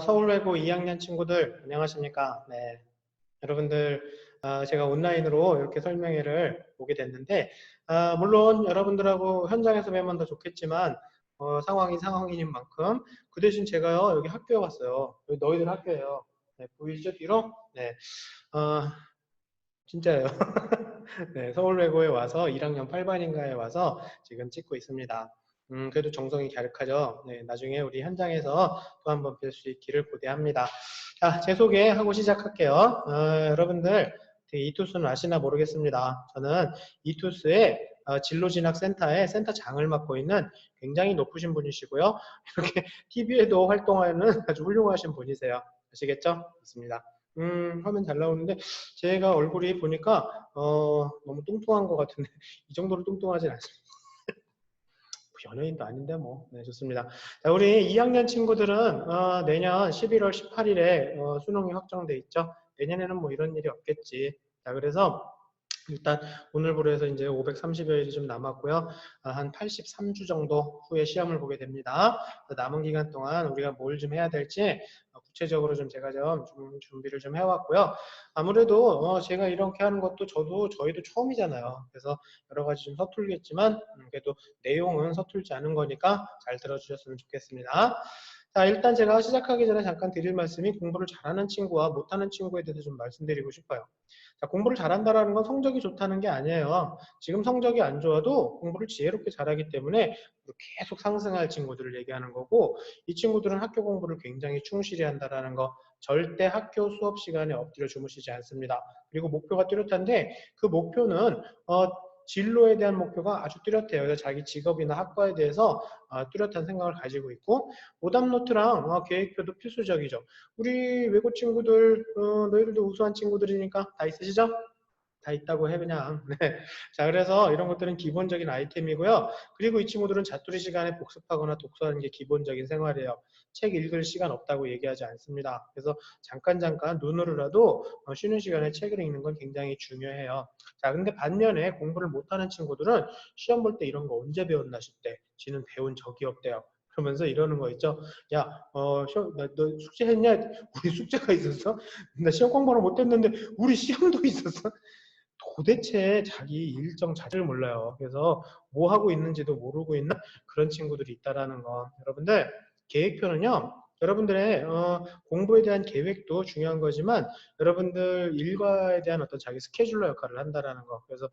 서울외고 2학년 친구들 안녕하십니까? 네, 여러분들 제가 온라인으로 이렇게 설명회를 보게 됐는데 물론 여러분들하고 현장에서 뵈면 더 좋겠지만 상황이 상황인 만큼 그 대신 제가요 여기 학교에 왔어요. 여기 너희들 학교예요. 네, 보이시죠 뒤로? 네, 어, 진짜예요. 네, 서울외고에 와서 1학년 8반인가에 와서 지금 찍고 있습니다. 그래도 정성이 갸륵하죠. 네, 나중에 우리 현장에서 또 한번 뵐 수 있기를 고대합니다. 자, 제 소개하고 시작할게요. 여러분들 이투스는 아시나 모르겠습니다. 저는 이투스의 진로진학센터의 센터장을 맡고 있는 굉장히 높으신 분이시고요. 이렇게 TV에도 활동하는 아주 훌륭하신 분이세요. 아시겠죠? 맞습니다. 화면 잘 나오는데 제가 얼굴이 보니까 너무 뚱뚱한 것 같은데 이 정도로 뚱뚱하진 않습니다. 연예인도 아닌데 뭐. 네, 좋습니다. 자, 우리 2학년 친구들은 내년 11월 18일에 수능이 확정돼 있죠. 내년에는 뭐 이런 일이 없겠지. 자, 그래서 일단 오늘부로 해서 이제 530여일이 좀 남았고요. 한 83주 정도 후에 시험을 보게 됩니다. 남은 기간 동안 우리가 뭘 좀 해야 될지 구체적으로 좀 제가 좀 준비를 좀 해왔고요. 아무래도 제가 이렇게 하는 것도 저희도 처음이잖아요. 그래서 여러 가지 좀 서툴겠지만 그래도 내용은 서툴지 않은 거니까 잘 들어주셨으면 좋겠습니다. 자, 일단 제가 시작하기 전에 잠깐 드릴 말씀이 공부를 잘하는 친구와 못하는 친구에 대해서 좀 말씀드리고 싶어요. 자, 공부를 잘한다는 건 성적이 좋다는 게 아니에요. 지금 성적이 안 좋아도 공부를 지혜롭게 잘하기 때문에 계속 상승할 친구들을 얘기하는 거고, 이 친구들은 학교 공부를 굉장히 충실히 한다는 거, 절대 학교 수업 시간에 엎드려 주무시지 않습니다. 그리고 목표가 뚜렷한데 그 목표는 진로에 대한 목표가 아주 뚜렷해요. 자기 직업이나 학과에 대해서 뚜렷한 생각을 가지고 있고, 오답노트랑 계획표도 필수적이죠. 우리 외고 친구들, 너희들도 우수한 친구들이니까 다 있으시죠? 다 있다고 해 그냥. 네. 자, 그래서 이런 것들은 기본적인 아이템이고요. 그리고 이 친구들은 자투리 시간에 복습하거나 독서하는 게 기본적인 생활이에요. 책 읽을 시간 없다고 얘기하지 않습니다. 그래서 잠깐 눈으로라도 쉬는 시간에 책을 읽는 건 굉장히 중요해요. 자, 근데 반면에 공부를 못하는 친구들은 시험 볼 때 이런 거 언제 배웠나 싶대. 지는 배운 적이 없대요. 그러면서 이러는 거 있죠. 야, 너 숙제했냐? 우리 숙제가 있었어? 나 시험 공부를 못했는데 우리 시험도 있었어? 도대체 자기 일정 자체를 몰라요. 그래서 뭐 하고 있는지도 모르고 있는 그런 친구들이 있다라는 거. 여러분들 계획표는요. 여러분들의 공부에 대한 계획도 중요한 거지만 여러분들 일과에 대한 어떤 자기 스케줄러 역할을 한다라는 거. 그래서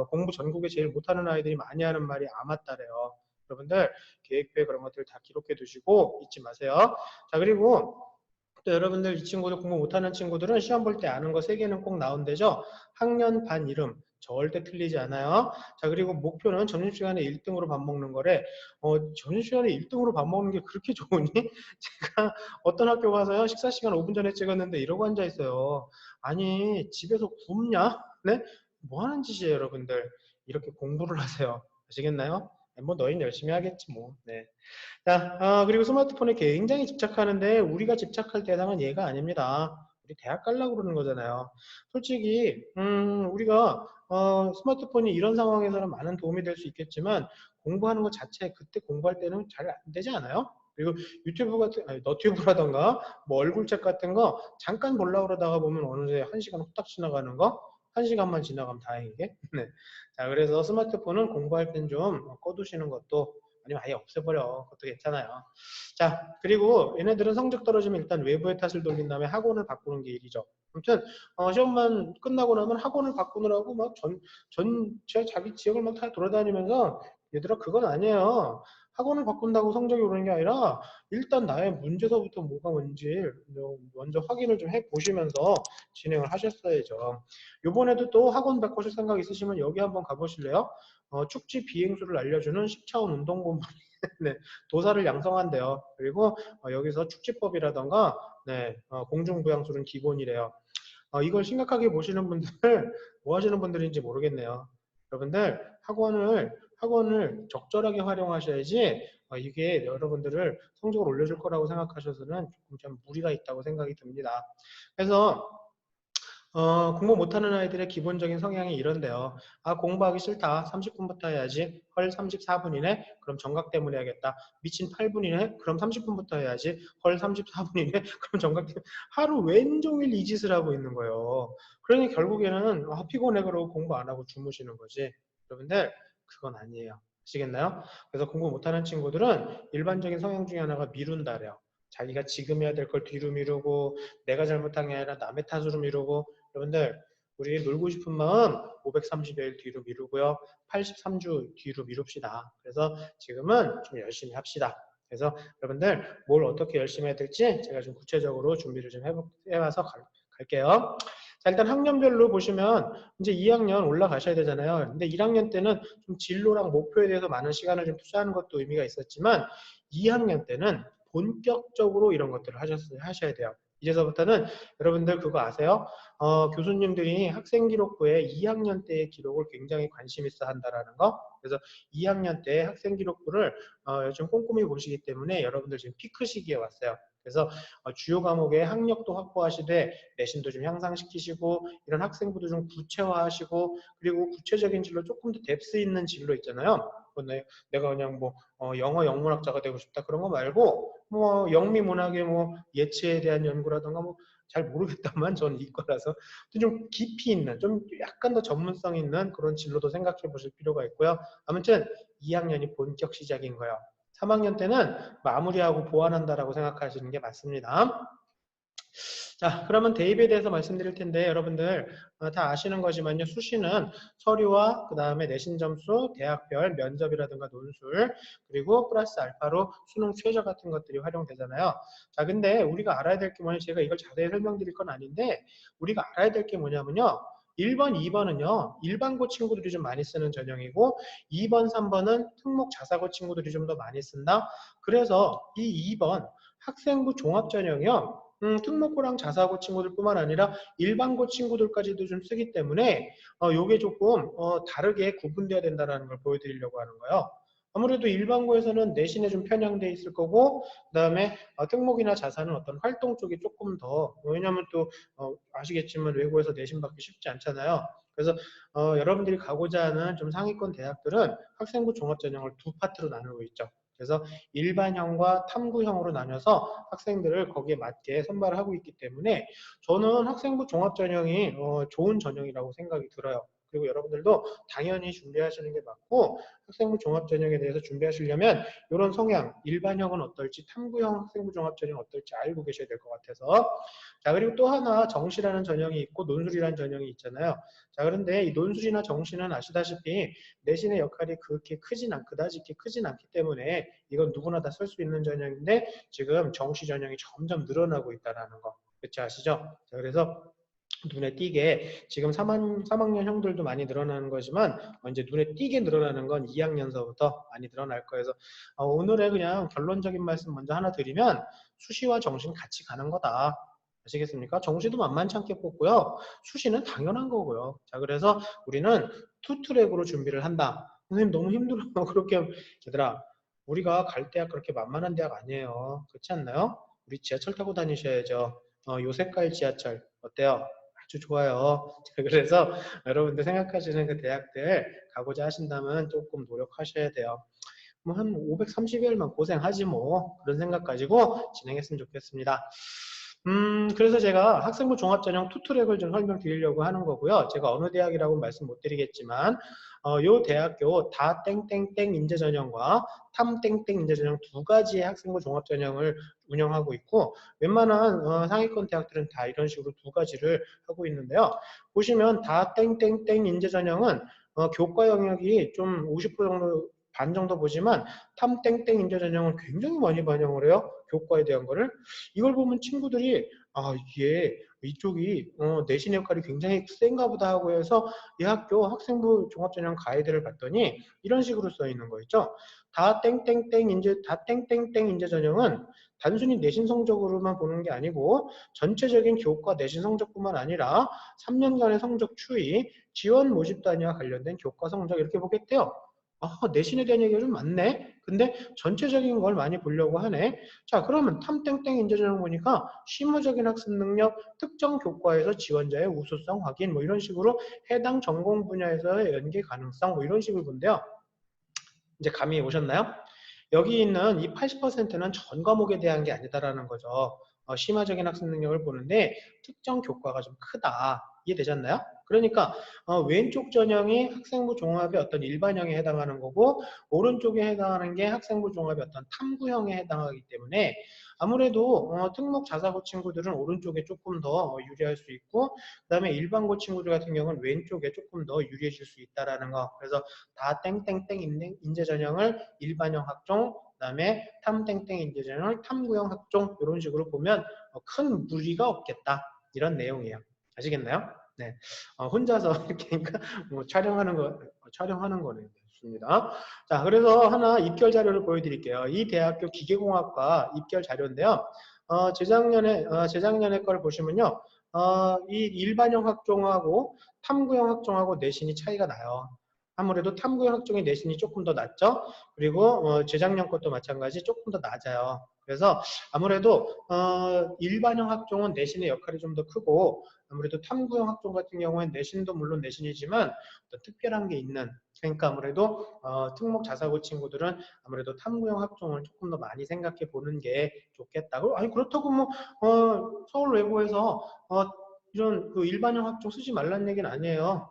공부 전국에 제일 못하는 아이들이 많이 하는 말이 아맞다래요. 여러분들 계획표에 그런 것들 다 기록해 두시고 잊지 마세요. 자, 그리고 또 여러분들 이 친구들 공부 못하는 친구들은 시험 볼 때 아는 거 3개는 꼭 나온대죠. 학년 반 이름 절대 틀리지 않아요. 자, 그리고 목표는 점심시간에 1등으로 밥 먹는 거래. 점심시간에 1등으로 밥 먹는 게 그렇게 좋으니? 제가 어떤 학교 가서요 식사 시간 5분 전에 찍었는데 이러고 앉아 있어요. 아니 집에서 굶냐? 네? 뭐 하는 짓이에요, 여러분들? 이렇게 공부를 하세요. 아시겠나요? 뭐 너희는 열심히 하겠지 뭐. 네. 자, 그리고 스마트폰에 굉장히 집착하는데 우리가 집착할 대상은 얘가 아닙니다. 우리 대학 가려고 그러는 거잖아요. 솔직히 우리가 스마트폰이 이런 상황에서는 많은 도움이 될 수 있겠지만 공부하는 것 자체 그때 공부할 때는 잘 안 되지 않아요? 그리고 유튜브 같은 아니, 너튜브라던가 뭐 얼굴책 같은 거 잠깐 보려고 그러다가 보면 어느새 1시간 후딱 지나가는 거 1시간만 지나가면 다행이게. 네. 자, 그래서 스마트폰은 공부할 땐 좀 꺼두시는 것도 아니면 아예 없애버려. 그것도 괜찮아요. 자, 그리고 얘네들은 성적 떨어지면 일단 외부의 탓을 돌린 다음에 학원을 바꾸는 게 일이죠. 아무튼 시험만 끝나고 나면 학원을 바꾸느라고 막 자기 지역을 막 다 돌아다니면서 얘들아 그건 아니에요. 학원을 바꾼다고 성적이 오르는 게 아니라 일단 나의 문제서부터 뭐가 뭔지 먼저 확인을 좀 해보시면서 진행을 하셨어야죠. 이번에도 또 학원 바꾸실 생각 있으시면 여기 한번 가보실래요? 축지 비행수를 알려주는 10차원 운동본부 네, 도사를 양성한대요. 그리고 여기서 축지법이라던가 네, 공중부양술은 기본이래요. 이걸 심각하게 보시는 분들 뭐 하시는 분들인지 모르겠네요. 여러분들 학원을 적절하게 활용하셔야지 이게 여러분들을 성적을 올려줄 거라고 생각하셔서는 조금 좀 무리가 있다고 생각이 듭니다. 그래서 공부 못하는 아이들의 기본적인 성향이 이런데요. 아, 공부하기 싫다. 30분부터 해야지. 헐, 34분이네? 그럼 정각 때문에 해야겠다. 미친 8분이네? 그럼 30분부터 해야지. 헐, 34분이네? 그럼 정각 때문에. 하루 왼종일 이 짓을 하고 있는 거예요. 그러니 결국에는 아, 피곤해 그러고 공부 안 하고 주무시는 거지. 여러분들, 그건 아니에요. 아시겠나요? 그래서 공부 못하는 친구들은 일반적인 성향 중에 하나가 미룬다래요. 자기가 지금 해야 될 걸 뒤로 미루고 내가 잘못한 게 아니라 남의 탓으로 미루고 여러분들 우리 놀고 싶은 마음 530여일 뒤로 미루고요. 83주 뒤로 미룹시다. 그래서 지금은 좀 열심히 합시다. 그래서 여러분들 뭘 어떻게 열심히 해야 될지 제가 좀 구체적으로 준비를 좀 해봐서 갈게요. 자, 일단 학년별로 보시면 이제 2학년 올라가셔야 되잖아요. 근데 1학년 때는 좀 진로랑 목표에 대해서 많은 시간을 좀 투자하는 것도 의미가 있었지만 2학년 때는 본격적으로 이런 것들을 하셔야 돼요. 이제서부터는 여러분들 그거 아세요? 교수님들이 학생기록부에 2학년 때의 기록을 굉장히 관심 있어 한다라는 거. 그래서 2학년 때 학생기록부를 좀 꼼꼼히 보시기 때문에 여러분들 지금 피크 시기에 왔어요. 그래서 주요 과목의 학력도 확보하시되 내신도 좀 향상시키시고 이런 학생부도 좀 구체화하시고 그리고 구체적인 진로 조금 더 뎁스 있는 진로 있잖아요. 내가 그냥 뭐 영어 영문학자가 되고 싶다 그런 거 말고 뭐 영미문학의 뭐 예체에 대한 연구라든가 뭐 잘 모르겠다만 저는 이과라서 좀 깊이 있는 좀 약간 더 전문성 있는 그런 진로도 생각해 보실 필요가 있고요. 아무튼 2학년이 본격 시작인 거예요. 3학년 때는 마무리하고 보완한다라고 생각하시는 게 맞습니다. 자, 그러면 대입에 대해서 말씀드릴 텐데 여러분들 다 아시는 거지만요. 수시는 서류와 그 다음에 내신 점수, 대학별 면접이라든가 논술 그리고 플러스 알파로 수능 최저 같은 것들이 활용되잖아요. 자, 근데 우리가 알아야 될 게 뭐냐면 제가 이걸 자세히 설명드릴 건 아닌데 우리가 알아야 될 게 뭐냐면요. 1번, 2번은요. 일반고 친구들이 좀 많이 쓰는 전형이고 2번, 3번은 특목 자사고 친구들이 좀 더 많이 쓴다. 그래서 이 2번 학생부 종합전형이요. 특목고랑 자사고 친구들뿐만 아니라 일반고 친구들까지도 좀 쓰기 때문에 요게 조금 다르게 구분돼야 된다는 걸 보여드리려고 하는 거예요. 아무래도 일반고에서는 내신에 좀 편향돼 있을 거고 그다음에 특목이나 자사는 어떤 활동 쪽이 조금 더 왜냐하면 또 아시겠지만 외고에서 내신 받기 쉽지 않잖아요. 그래서 여러분들이 가고자 하는 좀 상위권 대학들은 학생부 종합전형을 두 파트로 나누고 있죠. 그래서 일반형과 탐구형으로 나눠서 학생들을 거기에 맞게 선발을 하고 있기 때문에 저는 학생부 종합전형이 좋은 전형이라고 생각이 들어요. 그리고 여러분들도 당연히 준비하시는 게 맞고 학생부 종합전형에 대해서 준비하시려면 이런 성향, 일반형은 어떨지 탐구형 학생부 종합전형 어떨지 알고 계셔야 될 것 같아서 자 그리고 또 하나 정시라는 전형이 있고 논술이라는 전형이 있잖아요. 자 그런데 이 논술이나 정시는 아시다시피 내신의 역할이 그다지 크진 않기 때문에 이건 누구나 다 쓸 수 있는 전형인데 지금 정시 전형이 점점 늘어나고 있다는 거. 그렇지 아시죠? 자, 그래서 눈에 띄게 지금 3학년 형들도 많이 늘어나는 거지만 이제 눈에 띄게 늘어나는 건 2학년서부터 많이 늘어날 거예요. 그래서 오늘의 그냥 결론적인 말씀 먼저 하나 드리면 수시와 정시는 같이 가는 거다. 아시겠습니까? 정시도 만만치 않게 뽑고요. 수시는 당연한 거고요. 자, 그래서 우리는 투트랙으로 준비를 한다. 선생님 너무 힘들어. 그렇게 얘들아 우리가 갈 대학 그렇게 만만한 대학 아니에요. 그렇지 않나요? 우리 지하철 타고 다니셔야죠. 요새까지 지하철 어때요? 아주 좋아요. 그래서 여러분들 생각하시는 그 대학들 가고자 하신다면 조금 노력하셔야 돼요. 뭐 한 530일만 고생하지 뭐 그런 생각 가지고 진행했으면 좋겠습니다. 그래서 제가 학생부 종합전형 투트랙을 좀 설명드리려고 하는 거고요. 제가 어느 대학이라고 말씀 못 드리겠지만 요 대학교 다 땡땡땡 인재전형과 탐 땡땡 인재전형 두 가지의 학생부 종합전형을 운영하고 있고 wen만한 상위권 대학들은 다 이런 식으로 두 가지를 하고 있는데요. 보시면 다 땡땡땡 인재전형은 교과 영역이 좀 50% 정도 반 정도 보지만 탐 땡땡 인재 전형은 굉장히 많이 반영을 해요. 교과에 대한 거를. 이걸 보면 친구들이 이게 이쪽이 내신 역할이 굉장히 센가 보다 하고 해서 이 학교 학생부 종합전형 가이드를 봤더니 이런 식으로 써 있는 거 있죠. 다 땡땡땡 인재 전형은 단순히 내신 성적으로만 보는 게 아니고 전체적인 교과 내신 성적뿐만 아니라 3년간의 성적 추이, 지원 모집 단위와 관련된 교과 성적 이렇게 보겠대요. 내신에 대한 얘기가 좀 많네? 근데 전체적인 걸 많이 보려고 하네. 자, 그러면 탐땡땡 인재전형 보니까 실무적인 학습 능력, 특정 교과에서 지원자의 우수성 확인, 뭐 이런 식으로 해당 전공 분야에서의 연계 가능성, 뭐 이런 식으로 본대요. 이제 감이 오셨나요? 여기 있는 이 80%는 전 과목에 대한 게 아니다라는 거죠. 심화적인 학습 능력을 보는데 특정 교과가 좀 크다. 이해되셨나요? 그러니까 왼쪽 전형이 학생부 종합의 어떤 일반형에 해당하는 거고 오른쪽에 해당하는 게 학생부 종합의 어떤 탐구형에 해당하기 때문에 아무래도 특목 자사고 친구들은 오른쪽에 조금 더 유리할 수 있고 그다음에 일반고 친구들 같은 경우는 왼쪽에 조금 더 유리해질 수 있다라는 거. 그래서 다 땡땡땡 인재 전형을 일반형 학종, 그다음에 탐땡땡 인재 전형을 탐구형 학종 이런 식으로 보면 큰 무리가 없겠다 이런 내용이에요. 아시겠나요? 네, 혼자서 이렇게 그러니까 뭐 촬영하는 거는 좋습니다. 자, 그래서 하나 입결 자료를 보여드릴게요. 이 대학교 기계공학과 입결 자료인데요. 재작년에 걸 보시면요. 이 일반형 학종하고 탐구형 학종하고 내신이 차이가 나요. 아무래도 탐구형 학종의 내신이 조금 더 낮죠. 그리고 재작년 것도 마찬가지 조금 더 낮아요. 그래서 아무래도 일반형 학종은 내신의 역할이 좀 더 크고 아무래도 탐구형 학종 같은 경우에는 내신도 물론 내신이지만 또 특별한 게 있는 그러니까 아무래도 특목 자사고 친구들은 아무래도 탐구형 학종을 조금 더 많이 생각해 보는 게 좋겠다고. 아니 그렇다고 뭐 서울 외고에서 이런 그 일반형 학종 쓰지 말라는 얘기는 아니에요.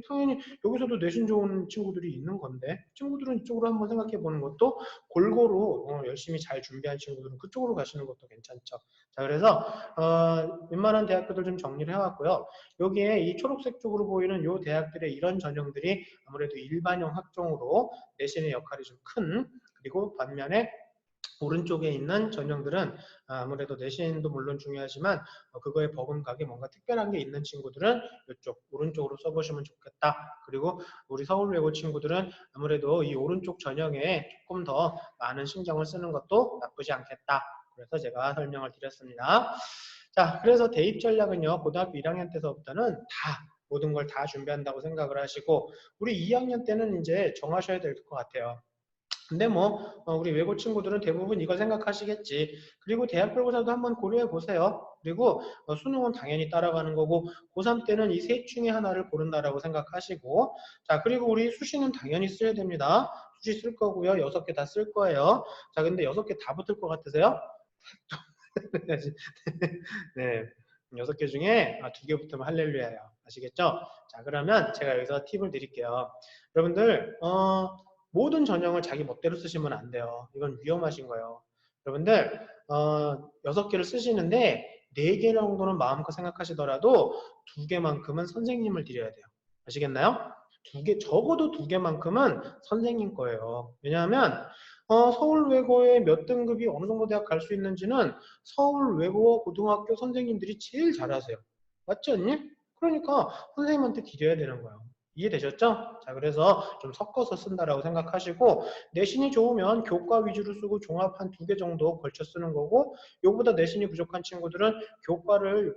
당연히 여기서도 내신 좋은 친구들이 있는 건데 친구들은 이쪽으로 한번 생각해 보는 것도 골고루 열심히 잘 준비한 친구들은 그쪽으로 가시는 것도 괜찮죠. 자, 그래서 웬만한 대학교들 좀 정리를 해왔고요. 여기에 이 초록색 쪽으로 보이는 이 대학들의 이런 전형들이 아무래도 일반형 학종으로 내신의 역할이 좀 큰 그리고 반면에 오른쪽에 있는 전형들은 아무래도 내신도 물론 중요하지만 그거에 버금가게 뭔가 특별한 게 있는 친구들은 이쪽 오른쪽으로 써보시면 좋겠다. 그리고 우리 서울외고 친구들은 아무래도 이 오른쪽 전형에 조금 더 많은 신경을 쓰는 것도 나쁘지 않겠다. 그래서 제가 설명을 드렸습니다. 자, 그래서 대입 전략은요, 고등학교 1학년 때서부터는 다 모든 걸 다 준비한다고 생각을 하시고 우리 2학년 때는 이제 정하셔야 될 것 같아요. 근데 뭐 우리 외고 친구들은 대부분 이걸 생각하시겠지. 그리고 대학별고사도 한번 고려해 보세요. 그리고 수능은 당연히 따라가는 거고 고3 때는 이 셋 중에 하나를 고른다라고 생각하시고 자 그리고 우리 수시는 당연히 써야 됩니다. 수시 쓸 거고요. 6개 다 쓸 거예요. 자 근데 6개 다 붙을 것 같으세요? 네. 6개 중에 2개 붙으면 할렐루야예요. 아시겠죠? 자, 그러면 제가 여기서 팁을 드릴게요. 여러분들, 모든 전형을 자기 멋대로 쓰시면 안 돼요. 이건 위험하신 거예요. 여러분들, 6개를 쓰시는데 4개 정도는 마음껏 생각하시더라도 2개만큼은 선생님을 드려야 돼요. 아시겠나요? 적어도 2개만큼은 선생님 거예요. 왜냐하면 서울 외고의 몇 등급이 어느 정도 대학 갈 수 있는지는 서울 외고 고등학교 선생님들이 제일 잘하세요. 맞지 않니? 그러니까 선생님한테 드려야 되는 거예요. 이해되셨죠? 자, 그래서 좀 섞어서 쓴다라고 생각하시고 내신이 좋으면 교과 위주로 쓰고 종합 한 2개 정도 걸쳐 쓰는 거고 요보다 내신이 부족한 친구들은 교과를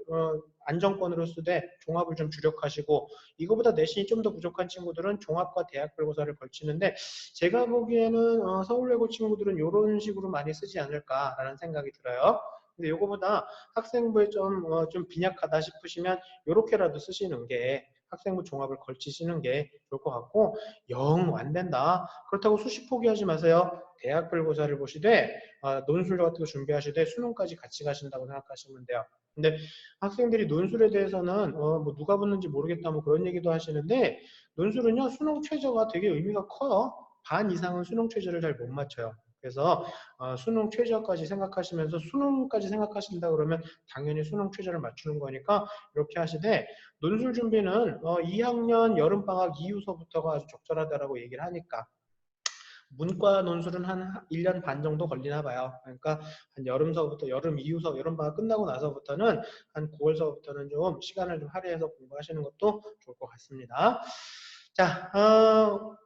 안정권으로 쓰되 종합을 좀 주력하시고 이거보다 내신이 좀 더 부족한 친구들은 종합과 대학별고사를 걸치는데 제가 보기에는 서울외고 친구들은 이런 식으로 많이 쓰지 않을까라는 생각이 들어요. 근데 요거보다 학생부에 좀 빈약하다 싶으시면 요렇게라도 쓰시는 게 학생부 종합을 걸치시는 게 좋을 것 같고 영 안 된다. 그렇다고 수시 포기하지 마세요. 대학별고사를 보시되 논술 같은 거 준비하시되 수능까지 같이 가신다고 생각하시면 돼요. 근데 학생들이 논술에 대해서는 뭐 누가 붙는지 모르겠다 뭐 그런 얘기도 하시는데 논술은요 수능 최저가 되게 의미가 커요. 반 이상은 수능 최저를 잘 못 맞춰요. 그래서 수능 최저까지 생각하시면서 수능까지 생각하신다 그러면 당연히 수능 최저를 맞추는 거니까 이렇게 하시되 논술 준비는 2학년 여름방학 이후서부터가 아주 적절하다라고 얘기를 하니까 문과 논술은 한 1년 반 정도 걸리나 봐요. 그러니까 한 여름서부터 여름 이후서 여름방학 끝나고 나서부터는 한 9월서부터는 좀 시간을 좀 할애해서 공부하시는 것도 좋을 것 같습니다. 자,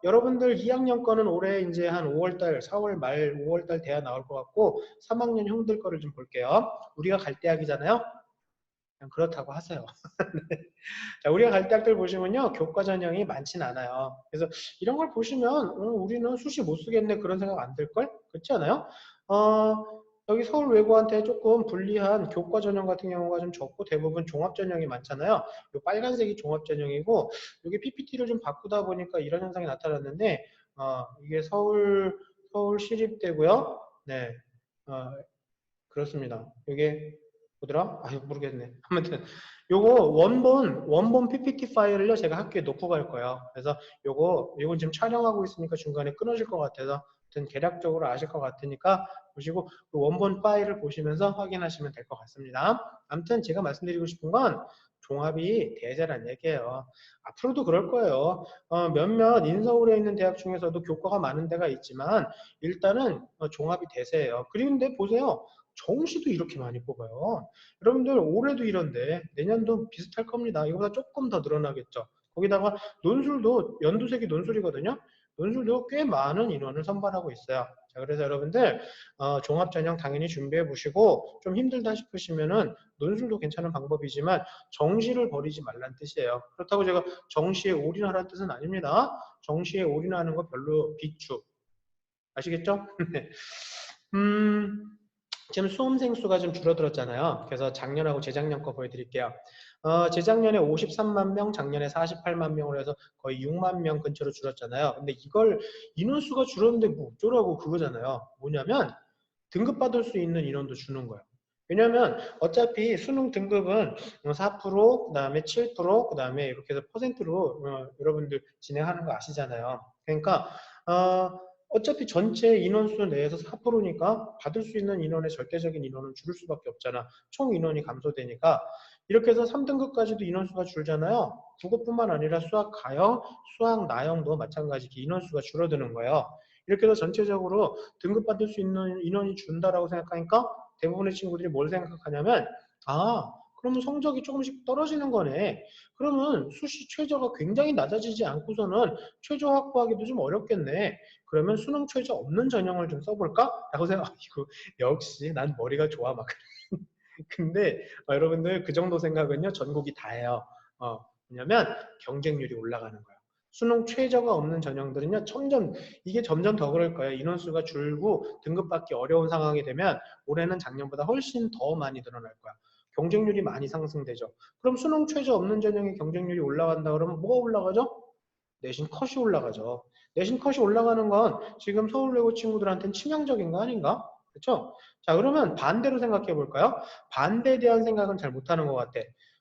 여러분들 2학년 거는 올해 이제 한 5월달, 4월 말 5월달 돼야 나올 것 같고 3학년 형들 거를 좀 볼게요. 우리가 갈 대학이잖아요. 그냥 그렇다고 하세요. 네. 자, 우리가 갈 대학들 보시면요, 교과 전형이 많진 않아요. 그래서 이런 걸 보시면 우리는 수시 못 쓰겠네 그런 생각 안 들걸? 그렇지 않아요? 여기 서울 외고한테 조금 불리한 교과 전형 같은 경우가 좀 적고 대부분 종합 전형이 많잖아요. 요 빨간색이 종합 전형이고 여기 PPT를 좀 바꾸다 보니까 이런 현상이 나타났는데 이게 서울시립대고요. 네, 그렇습니다. 이게 뭐더라? 모르겠네. 아무튼 요거 원본 PPT 파일을요 제가 학교에 놓고 갈 거예요. 그래서 요건 지금 촬영하고 있으니까 중간에 끊어질 것 같아서 아무튼 대략적으로 아실 것 같으니까 보시고 그 원본 파일을 보시면서 확인하시면 될 것 같습니다. 아무튼 제가 말씀드리고 싶은 건 종합이 대세란 얘기예요. 앞으로도 그럴 거예요. 몇몇 인서울에 있는 대학 중에서도 교과가 많은 데가 있지만 일단은 종합이 대세예요. 그런데 보세요. 정시도 이렇게 많이 뽑아요. 여러분들 올해도 이런데 내년도 비슷할 겁니다. 이거보다 조금 더 늘어나겠죠. 거기다가 논술도 연두색이 논술이거든요. 논술도 꽤 많은 인원을 선발하고 있어요. 자, 그래서 여러분들 종합전형 당연히 준비해 보시고 좀 힘들다 싶으시면은 논술도 괜찮은 방법이지만 정시를 버리지 말란 뜻이에요. 그렇다고 제가 정시에 올인하라는 뜻은 아닙니다. 정시에 올인하는 거 별로 비추. 아시겠죠? 네. 지금 수험생 수가 좀 줄어들었잖아요. 그래서 작년하고 재작년 거 보여드릴게요. 재작년에 53만 명, 작년에 48만 명으로 해서 거의 6만 명 근처로 줄었잖아요. 근데 이걸 인원수가 줄었는데 뭐 어쩌라고 그거잖아요. 뭐냐면 등급받을 수 있는 인원도 주는 거예요. 왜냐하면 어차피 수능 등급은 4%, 그 다음에 7%, 그 다음에 이렇게 해서 퍼센트로 여러분들 진행하는 거 아시잖아요. 그러니까 어차피 전체 인원수 내에서 4%니까 받을 수 있는 인원의 절대적인 인원은 줄을 수밖에 없잖아. 총 인원이 감소되니까. 이렇게 해서 3등급까지도 인원수가 줄잖아요. 국어뿐만 아니라 수학 가형, 수학 나형도 마찬가지 인원수가 줄어드는 거예요. 이렇게 해서 전체적으로 등급받을 수 있는 인원이 준다라고 생각하니까 대부분의 친구들이 뭘 생각하냐면 그러면 성적이 조금씩 떨어지는 거네. 그러면 수시 최저가 굉장히 낮아지지 않고서는 최저 확보하기도 좀 어렵겠네. 그러면 수능 최저 없는 전형을 좀 써볼까? 라고 생각하고 역시 난 머리가 좋아 막 근데 여러분들 그 정도 생각은요 전국이 다 해요. 왜냐면 경쟁률이 올라가는 거예요. 수능 최저가 없는 전형들은요 이게 점점 더 그럴 거예요. 인원수가 줄고 등급받기 어려운 상황이 되면 올해는 작년보다 훨씬 더 많이 늘어날 거야. 경쟁률이 많이 상승되죠. 그럼 수능 최저 없는 전형의 경쟁률이 올라간다 그러면 뭐가 올라가죠? 내신 컷이 올라가죠. 내신 컷이 올라가는 건 지금 서울외고 친구들한테는 치명적인 거 아닌가? 그렇죠? 자, 그러면 반대로 생각해 볼까요? 반대에 대한 생각은 잘 못하는 것 같아.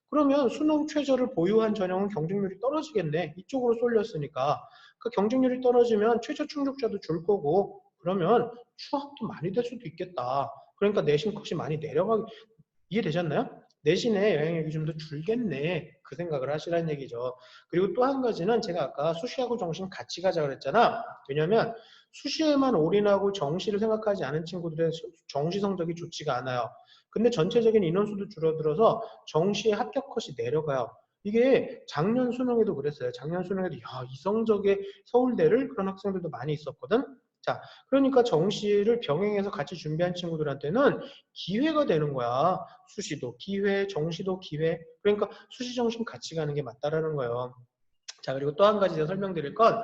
그러면 수능 최저를 보유한 전형은 경쟁률이 떨어지겠네. 이쪽으로 쏠렸으니까. 그 경쟁률이 떨어지면 최저 충족자도 줄 거고, 그러면 추학도 많이 될 수도 있겠다. 그러니까 내신 컷이 많이 이해되셨나요? 내신에 영향력이 좀 더 줄겠네. 그 생각을 하시라는 얘기죠. 그리고 또 한 가지는 제가 아까 수시하고 정시는 같이 가자 그랬잖아. 왜냐면 수시에만 올인하고 정시를 생각하지 않은 친구들의 정시 성적이 좋지가 않아요. 근데 전체적인 인원수도 줄어들어서 정시의 합격 컷이 내려가요. 이게 작년 수능에도 그랬어요. 작년 수능에도 이 성적의 서울대를 그런 학생들도 많이 있었거든. 자, 그러니까 정시를 병행해서 같이 준비한 친구들한테는 기회가 되는 거야. 수시도 기회, 정시도 기회. 그러니까 수시, 정시 같이 가는 게 맞다라는 거예요. 자, 그리고 또 한 가지 제가 설명드릴 건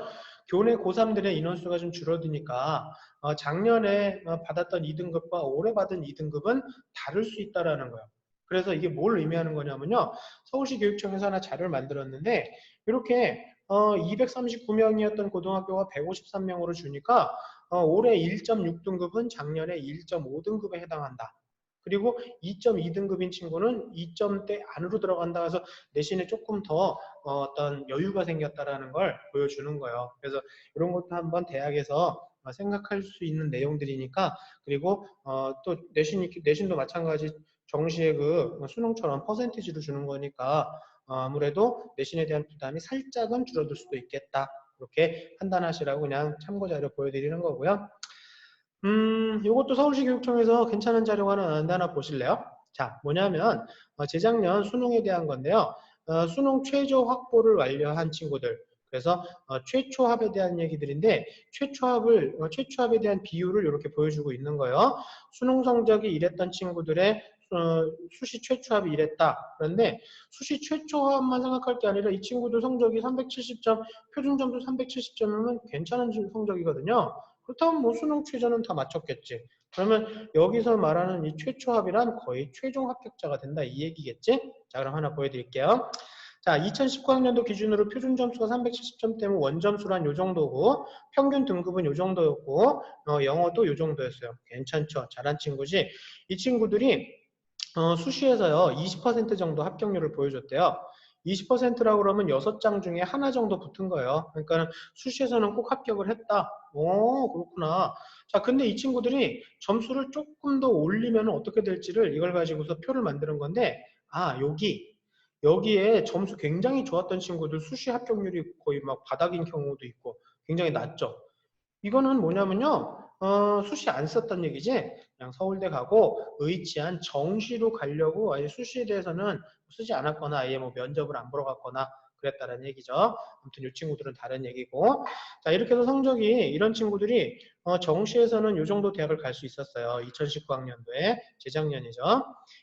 교내 고3들의 인원수가 좀 줄어드니까 작년에 받았던 2등급과 올해 받은 2등급은 다를 수 있다라는 거예요. 그래서 이게 뭘 의미하는 거냐면요. 서울시 교육청에서 하나 자료를 만들었는데 이렇게 239명이었던 고등학교가 153명으로 주니까 올해 1.6등급은 작년에 1.5등급에 해당한다. 그리고 2.2등급인 친구는 2점대 안으로 들어간다 해서 내신에 조금 더 어떤 여유가 생겼다라는 걸 보여주는 거예요. 그래서 이런 것도 한번 대학에서 생각할 수 있는 내용들이니까 그리고 또 내신도 마찬가지 정시의 그 수능처럼 퍼센티지로 주는 거니까 아무래도 내신에 대한 부담이 살짝은 줄어들 수도 있겠다. 이렇게 판단하시라고 그냥 참고 자료 보여드리는 거고요. 이것도 서울시 교육청에서 괜찮은 자료가 하나 보실래요? 자, 뭐냐면 재작년 수능에 대한 건데요. 수능 최저 확보를 완료한 친구들 그래서 최초합에 대한 얘기들인데 최초합에 대한 비율을 이렇게 보여주고 있는 거예요. 수능 성적이 이랬던 친구들의 수시 최초합이 이랬다. 그런데 수시 최초합만 생각할 게 아니라 이 친구들 성적이 370점, 표준점도 370점이면 괜찮은 성적이거든요. 그렇다면 뭐 수능 최저는 다 맞췄겠지. 그러면 여기서 말하는 이 최초합이란 거의 최종 합격자가 된다 이 얘기겠지? 자, 그럼 하나 보여드릴게요. 자, 2019학년도 기준으로 표준 점수가 370점대면 원점수란 요 정도고 평균 등급은 요 정도였고 영어도 요 정도였어요. 괜찮죠? 잘한 친구지? 이 친구들이 수시에서요 20% 정도 합격률을 보여줬대요. 20%라고 그러면 6장 중에 하나 정도 붙은 거예요. 그러니까 수시에서는 꼭 합격을 했다. 오, 그렇구나. 자, 근데 이 친구들이 점수를 조금 더 올리면 어떻게 될지를 이걸 가지고서 표를 만드는 건데, 아, 여기에 점수 굉장히 좋았던 친구들 수시 합격률이 거의 막 바닥인 경우도 있고 굉장히 낮죠. 이거는 뭐냐면요. 수시 안 썼던 얘기지. 그냥 서울대 가고 의치한 정시로 가려고 아예 수시에 대해서는 쓰지 않았거나 아예 뭐 면접을 안 보러 갔거나 그랬다는 얘기죠. 아무튼 이 친구들은 다른 얘기고. 자, 이렇게 해서 성적이 이런 친구들이 정시에서는 이 정도 대학을 갈 수 있었어요. 2019학년도에 재작년이죠.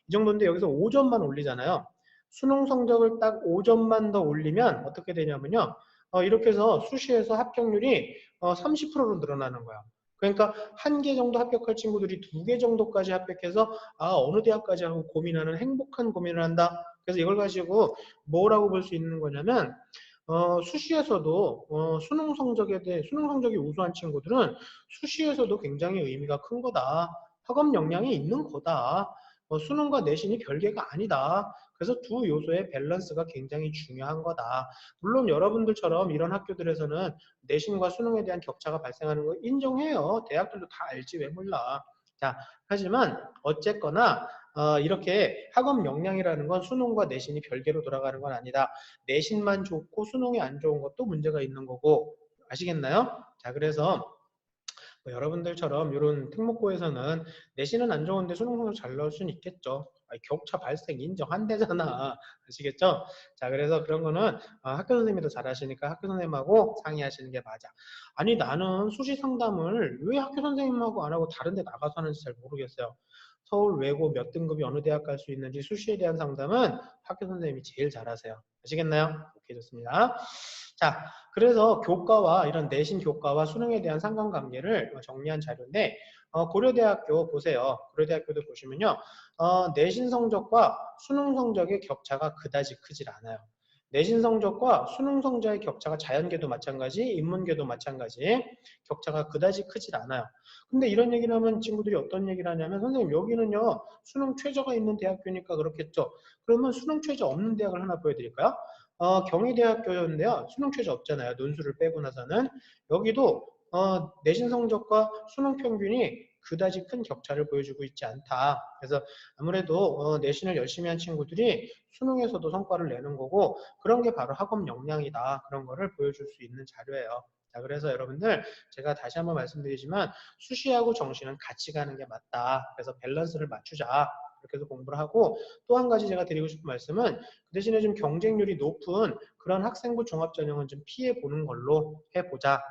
이 정도인데 여기서 5점만 올리잖아요. 수능 성적을 딱 5점만 더 올리면 어떻게 되냐면요. 이렇게 해서 수시에서 합격률이 30%로 늘어나는 거야. 그러니까 한 개 정도 합격할 친구들이 2개 정도까지 합격해서 어느 대학까지 하고 고민하는 행복한 고민을 한다. 그래서 이걸 가지고 뭐라고 볼 수 있는 거냐면 수시에서도 수능 성적이 우수한 친구들은 수시에서도 굉장히 의미가 큰 거다. 학업 역량이 있는 거다. 수능과 내신이 별개가 아니다. 그래서 두 요소의 밸런스가 굉장히 중요한 거다. 물론 여러분들처럼 이런 학교들에서는 내신과 수능에 대한 격차가 발생하는 거 인정해요. 대학들도 다 알지 왜 몰라. 자, 하지만 어쨌거나 이렇게 학업 역량이라는 건 수능과 내신이 별개로 돌아가는 건 아니다. 내신만 좋고 수능이 안 좋은 것도 문제가 있는 거고 아시겠나요? 자, 그래서 뭐 여러분들처럼 이런 특목고에서는 내신은 안 좋은데 수능 성적 잘 나올 수는 있겠죠. 격차 발생 인정한대잖아. 아시겠죠? 자, 그래서 그런 거는 학교 선생님이 더 잘하시니까 학교 선생님하고 상의하시는 게 맞아. 아니, 나는 수시 상담을 왜 학교 선생님하고 안 하고 다른 데 나가서 하는지 잘 모르겠어요. 서울 외고 몇 등급이 어느 대학 갈 수 있는지 수시에 대한 상담은 학교 선생님이 제일 잘하세요. 아시겠나요? 오케이, 좋습니다. 자, 그래서 교과와 이런 내신 교과와 수능에 대한 상관관계를 정리한 자료인데 고려대학교 보세요. 고려대학교도 보시면요. 내신 성적과 수능 성적의 격차가 그다지 크질 않아요. 내신 성적과 수능 성적의 격차가 자연계도 마찬가지, 인문계도 마찬가지 격차가 그다지 크질 않아요. 근데 이런 얘기를 하면 친구들이 어떤 얘기를 하냐면 선생님 여기는요 수능 최저가 있는 대학교니까 그렇겠죠. 그러면 수능 최저 없는 대학을 하나 보여드릴까요? 경희대학교였는데요. 수능 최저 없잖아요. 논술을 빼고 나서는. 여기도 내신 성적과 수능 평균이 그다지 큰 격차를 보여주고 있지 않다. 그래서 아무래도 내신을 열심히 한 친구들이 수능에서도 성과를 내는 거고 그런 게 바로 학업 역량이다. 그런 거를 보여줄 수 있는 자료예요. 자, 그래서 여러분들 제가 다시 한번 말씀드리지만 수시하고 정시는 같이 가는 게 맞다. 그래서 밸런스를 맞추자. 이렇게 해서 공부를 하고 또 한 가지 제가 드리고 싶은 말씀은 그 대신에 좀 경쟁률이 높은 그런 학생부 종합전형은 좀 피해 보는 걸로 해보자.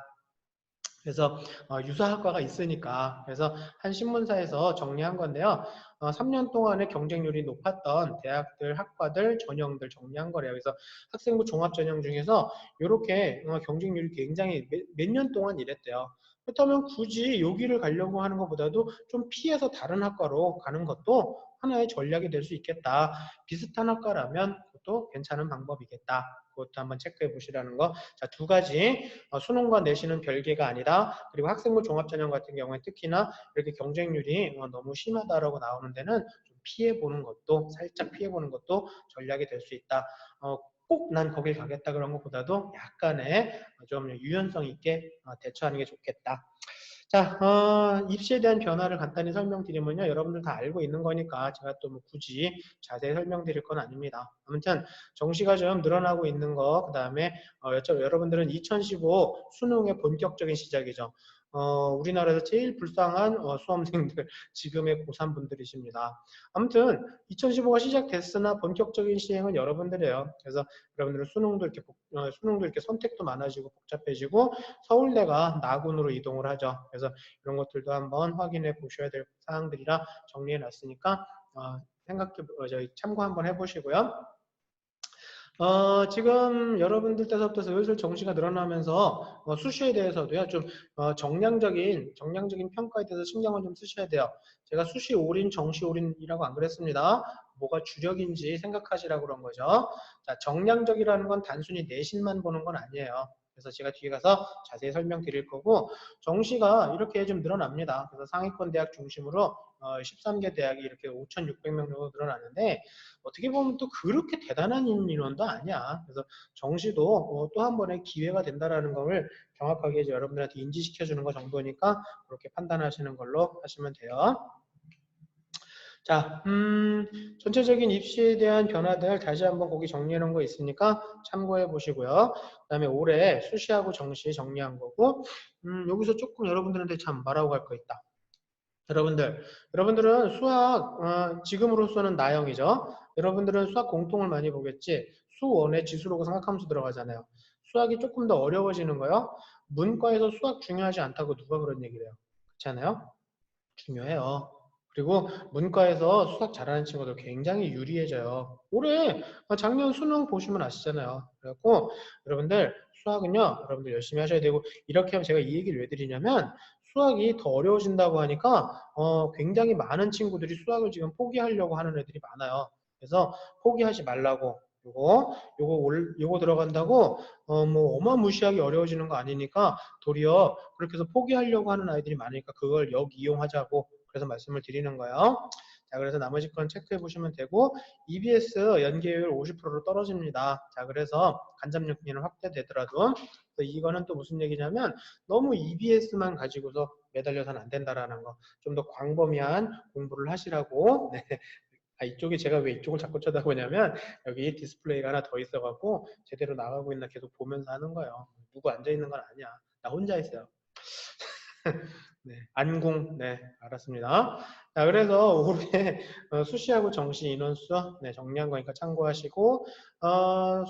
그래서 유사학과가 있으니까 그래서 한 신문사에서 정리한 건데요. 3년 동안의 경쟁률이 높았던 대학들, 학과들, 전형들 정리한 거래요. 그래서 학생부 종합전형 중에서 이렇게 경쟁률이 굉장히 몇 년 동안 이랬대요. 그렇다면 굳이 여기를 가려고 하는 것보다도 좀 피해서 다른 학과로 가는 것도 하나의 전략이 될 수 있겠다. 비슷한 학과라면 그것도 괜찮은 방법이겠다. 그것도 한번 체크해 보시라는 거. 자, 두 가지. 수능과 내신은 별개가 아니다. 그리고 학생부 종합전형 같은 경우에 특히나 이렇게 경쟁률이 너무 심하다라고 나오는 데는 좀 피해보는 것도 살짝 피해보는 것도 전략이 될 수 있다. 꼭 난 거길 가겠다 그런 것보다도 약간의 좀 유연성 있게 대처하는 게 좋겠다. 자, 입시에 대한 변화를 간단히 설명드리면요. 여러분들 다 알고 있는 거니까 제가 또 뭐 굳이 자세히 설명드릴 건 아닙니다. 아무튼 정시가 좀 늘어나고 있는 거, 그 다음에 여러분들은 2015 수능의 본격적인 시작이죠. 우리나라에서 제일 불쌍한 수험생들, 지금의 고3 분들이십니다. 아무튼 2015가 시작됐으나 본격적인 시행은 여러분들이에요. 그래서 여러분들은 수능도 이렇게 선택도 많아지고 복잡해지고 서울대가 나군으로 이동을 하죠. 그래서 이런 것들도 한번 확인해 보셔야 될 사항들이라 정리해 놨으니까 저희 참고 한번 해보시고요. 지금 여러분들 때서부터 슬슬 정시가 늘어나면서 수시에 대해서도요, 좀 정량적인 평가에 대해서 신경을 좀 쓰셔야 돼요. 제가 수시 올인, 정시 올인이라고 안 그랬습니다. 뭐가 주력인지 생각하시라고 그런 거죠. 자, 정량적이라는 건 단순히 내신만 보는 건 아니에요. 그래서 제가 뒤에 가서 자세히 설명드릴 거고, 정시가 이렇게 좀 늘어납니다. 그래서 상위권 대학 중심으로 13개 대학이 이렇게 5,600명 정도 늘어나는데, 어떻게 보면 또 그렇게 대단한 인원도 아니야. 그래서 정시도 또 한 번의 기회가 된다라는 것을 정확하게 이제 여러분들한테 인지시켜주는 것 정도니까 그렇게 판단하시는 걸로 하시면 돼요. 자, 전체적인 입시에 대한 변화들 다시 한번 거기 정리해 놓은 거 있으니까 참고해 보시고요. 그 다음에 올해 수시하고 정시 정리한 거고, 여기서 조금 여러분들한테 참 말하고 갈 거 있다. 여러분들은 수학, 지금으로서는 나형이죠. 여러분들은 수학 공통을 많이 보겠지. 수원의 지수라고 생각하면서 들어가잖아요. 수학이 조금 더 어려워지는 거요. 문과에서 수학 중요하지 않다고 누가 그런 얘기를 해요. 그렇지 않아요? 중요해요. 그리고 문과에서 수학 잘하는 친구들 굉장히 유리해져요. 작년 수능 보시면 아시잖아요. 그래갖고 여러분들 수학은요, 여러분들 열심히 하셔야 되고, 이렇게 하면 제가 이 얘기를 왜 드리냐면, 수학이 더 어려워진다고 하니까 굉장히 많은 친구들이 수학을 지금 포기하려고 하는 애들이 많아요. 그래서 포기하지 말라고. 요거 들어간다고 뭐 어마무시하게 어려워지는 거 아니니까 도리어 그렇게 해서 포기하려고 하는 아이들이 많으니까 그걸 역이용하자고 그래서 말씀을 드리는 거예요. 자, 그래서 나머지 건 체크해 보시면 되고, EBS 연계율 50%로 떨어집니다. 자, 그래서 간접역량은 확대되더라도 이거는 또 무슨 얘기냐면 너무 EBS만 가지고서 매달려서는 안 된다라는 거. 좀 더 광범위한 공부를 하시라고. 네. 이쪽이 제가 왜 이쪽을 자꾸 쳐다보냐면 여기 디스플레이가 하나 더 있어갖고 제대로 나가고 있나 계속 보면서 하는 거예요. 누구 앉아 있는 건 아니야. 나 혼자 있어요. 네, 안궁, 네, 알았습니다. 자, 그래서 올해 수시하고 정시 인원수 정리한 거니까 참고하시고,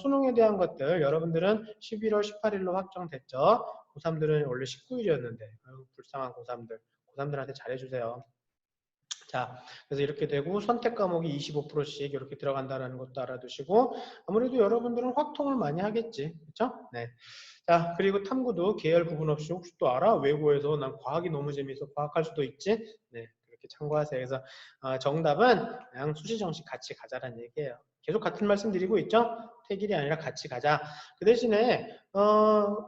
수능에 대한 것들 여러분들은 11월 18일로 확정됐죠. 고3들은 원래 19일이었는데 불쌍한 고3들한테 잘해주세요. 자, 그래서 이렇게 되고 선택 과목이 25%씩 이렇게 들어간다는 것도 알아두시고, 아무래도 여러분들은 확통을 많이 하겠지, 그렇죠? 네. 자, 그리고 탐구도 계열 구분 없이 혹시 또 알아? 외고에서 난 과학이 너무 재미있어 과학할 수도 있지? 네, 그렇게 참고하세요. 그래서 정답은 그냥 수시 정시 같이 가자라는 얘기예요. 계속 같은 말씀 드리고 있죠? 택일이 아니라 같이 가자. 그 대신에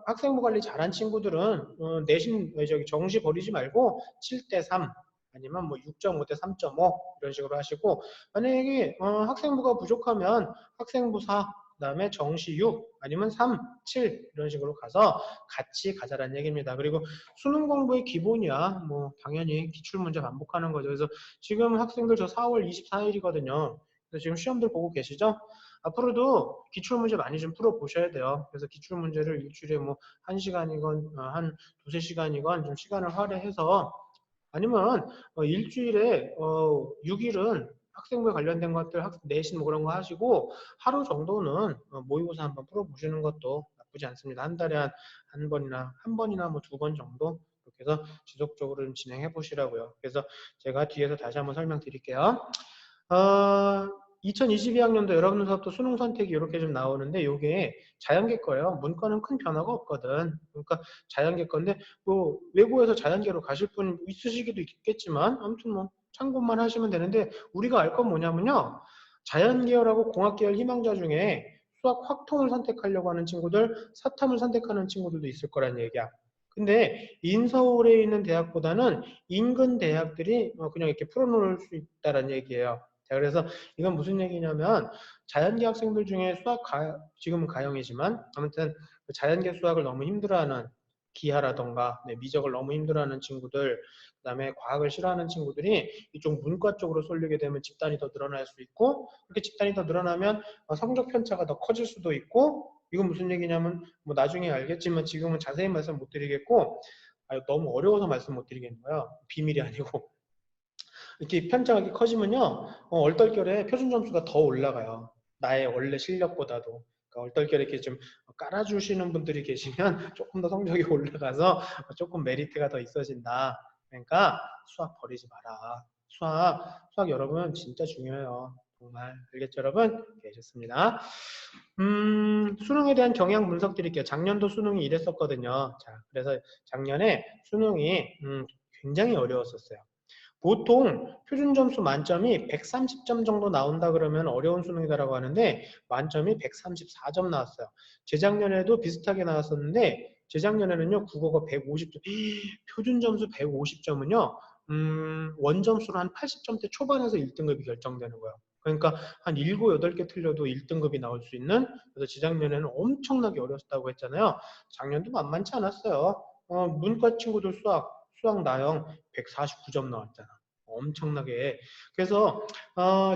학생부 관리 잘한 친구들은 내신 정시 버리지 말고 7대3 아니면 뭐 6.5 대 3.5 이런 식으로 하시고, 만약에 학생부가 부족하면 학생부 4, 그다음에 정시 6 아니면 3, 7 이런 식으로 가서 같이 가자라는 얘기입니다. 그리고 수능 공부의 기본이야. 뭐 당연히 기출문제 반복하는 거죠. 그래서 지금 학생들 저 4월 24일이거든요. 그래서 지금 시험들 보고 계시죠? 앞으로도 기출문제 많이 좀 풀어보셔야 돼요. 그래서 기출문제를 일주일에 뭐 1시간이건 한 두세 시간이건 좀 시간을 할애해서, 아니면 일주일에 6일은 학생부에 관련된 것들 내신 뭐 그런 거 하시고 하루 정도는 모의고사 한번 풀어보시는 것도 나쁘지 않습니다. 한 달에 한 번이나 뭐 2번 정도 그렇게 해서 지속적으로 좀 진행해 보시라고요. 그래서 제가 뒤에서 다시 한번 설명드릴게요. 2022학년도 여러분들 수업도 수능 선택이 이렇게 좀 나오는데 이게 자연계 거예요. 문과는 큰 변화가 없거든. 그러니까 자연계 건데 뭐 외고에서 자연계로 가실 분 있으시기도 있겠지만 아무튼 뭐 참고만 하시면 되는데, 우리가 알 건 뭐냐면요. 자연계열하고 공학계열 희망자 중에 수학 확통을 선택하려고 하는 친구들, 사탐을 선택하는 친구들도 있을 거란 얘기야. 근데 인서울에 있는 대학보다는 인근 대학들이 그냥 이렇게 풀어놓을 수 있다는 얘기예요. 자, 그래서 이건 무슨 얘기냐면 자연계 학생들 중에 지금은 가형이지만 아무튼 자연계 수학을 너무 힘들어하는 기하라던가 미적을 너무 힘들어하는 친구들, 그다음에 과학을 싫어하는 친구들이 이쪽 문과 쪽으로 쏠리게 되면 집단이 더 늘어날 수 있고, 그렇게 집단이 더 늘어나면 성적 편차가 더 커질 수도 있고, 이건 무슨 얘기냐면 뭐 나중에 알겠지만 지금은 자세히 말씀 못 드리겠고, 너무 어려워서 말씀 못 드리겠고요. 비밀이 아니고. 이렇게 편차가 커지면요, 얼떨결에 표준 점수가 더 올라가요. 나의 원래 실력보다도. 그러니까 얼떨결에 이렇게 좀 깔아주시는 분들이 계시면 조금 더 성적이 올라가서 조금 메리트가 더 있어진다. 그러니까 수학 버리지 마라. 수학 여러분 진짜 중요해요. 정말. 알겠죠, 여러분? 네, 좋습니다. 수능에 대한 경향 분석 드릴게요. 작년도 수능이 이랬었거든요. 자, 그래서 작년에 수능이 굉장히 어려웠었어요. 보통 표준 점수 만점이 130점 정도 나온다 그러면 어려운 수능이다라고 하는데 만점이 134점 나왔어요. 재작년에도 비슷하게 나왔었는데 재작년에는요 국어가 150점, 표준 점수 150점은요 원점수로 한 80점대 초반에서 1등급이 결정되는 거예요. 그러니까 한 7, 8개 틀려도 1등급이 나올 수 있는, 그래서 재작년에는 엄청나게 어려웠다고 했잖아요. 작년도 만만치 않았어요. 문과 친구들 수학 나영 149점 나왔잖아. 엄청나게. 그래서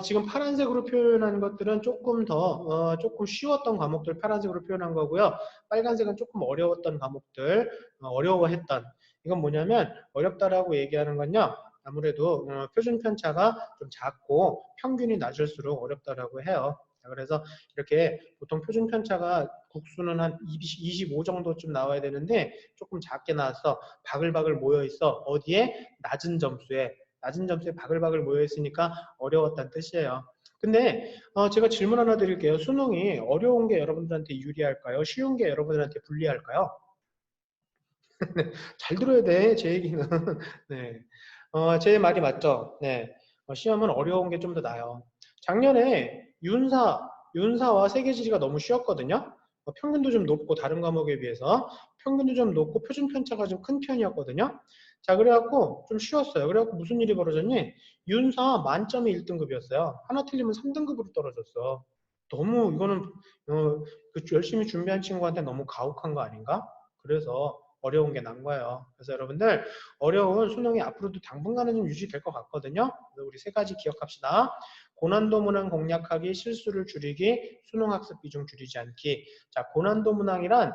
지금 파란색으로 표현한 것들은 조금 더 조금 쉬웠던 과목들 파란색으로 표현한 거고요. 빨간색은 조금 어려웠던 과목들, 어려워했던. 이건 뭐냐면 어렵다라고 얘기하는 건요. 아무래도 표준 편차가 좀 작고 평균이 낮을수록 어렵다라고 해요. 그래서 이렇게 보통 표준 편차가 국수는 한 25 정도쯤 나와야 되는데 조금 작게 나왔어. 바글바글 모여 있어. 어디에? 낮은 점수에 바글바글 모여 있으니까 어려웠다는 뜻이에요. 근데 제가 질문 하나 드릴게요. 수능이 어려운 게 여러분들한테 유리할까요? 쉬운 게 여러분들한테 불리할까요? 잘 들어야 돼, 제 얘기는. 네. 제 말이 맞죠? 네. 시험은 어려운 게 좀 더 나아요. 작년에 윤사와 세계지리가 너무 쉬웠거든요. 평균도 좀 높고 다른 과목에 비해서 평균도 좀 높고 표준 편차가 좀 큰 편이었거든요. 자, 그래갖고 좀 쉬웠어요. 그래갖고 무슨 일이 벌어졌니? 윤사 만점이 1등급이었어요. 하나 틀리면 3등급으로 떨어졌어. 너무 이거는 열심히 준비한 친구한테 너무 가혹한 거 아닌가? 그래서 어려운 게 난 거예요. 그래서 여러분들 어려운 수능이 앞으로도 당분간은 좀 유지될 것 같거든요. 그래서 우리 세 가지 기억합시다. 고난도 문항 공략하기, 실수를 줄이기, 수능 학습 비중 줄이지 않기. 자, 고난도 문항이란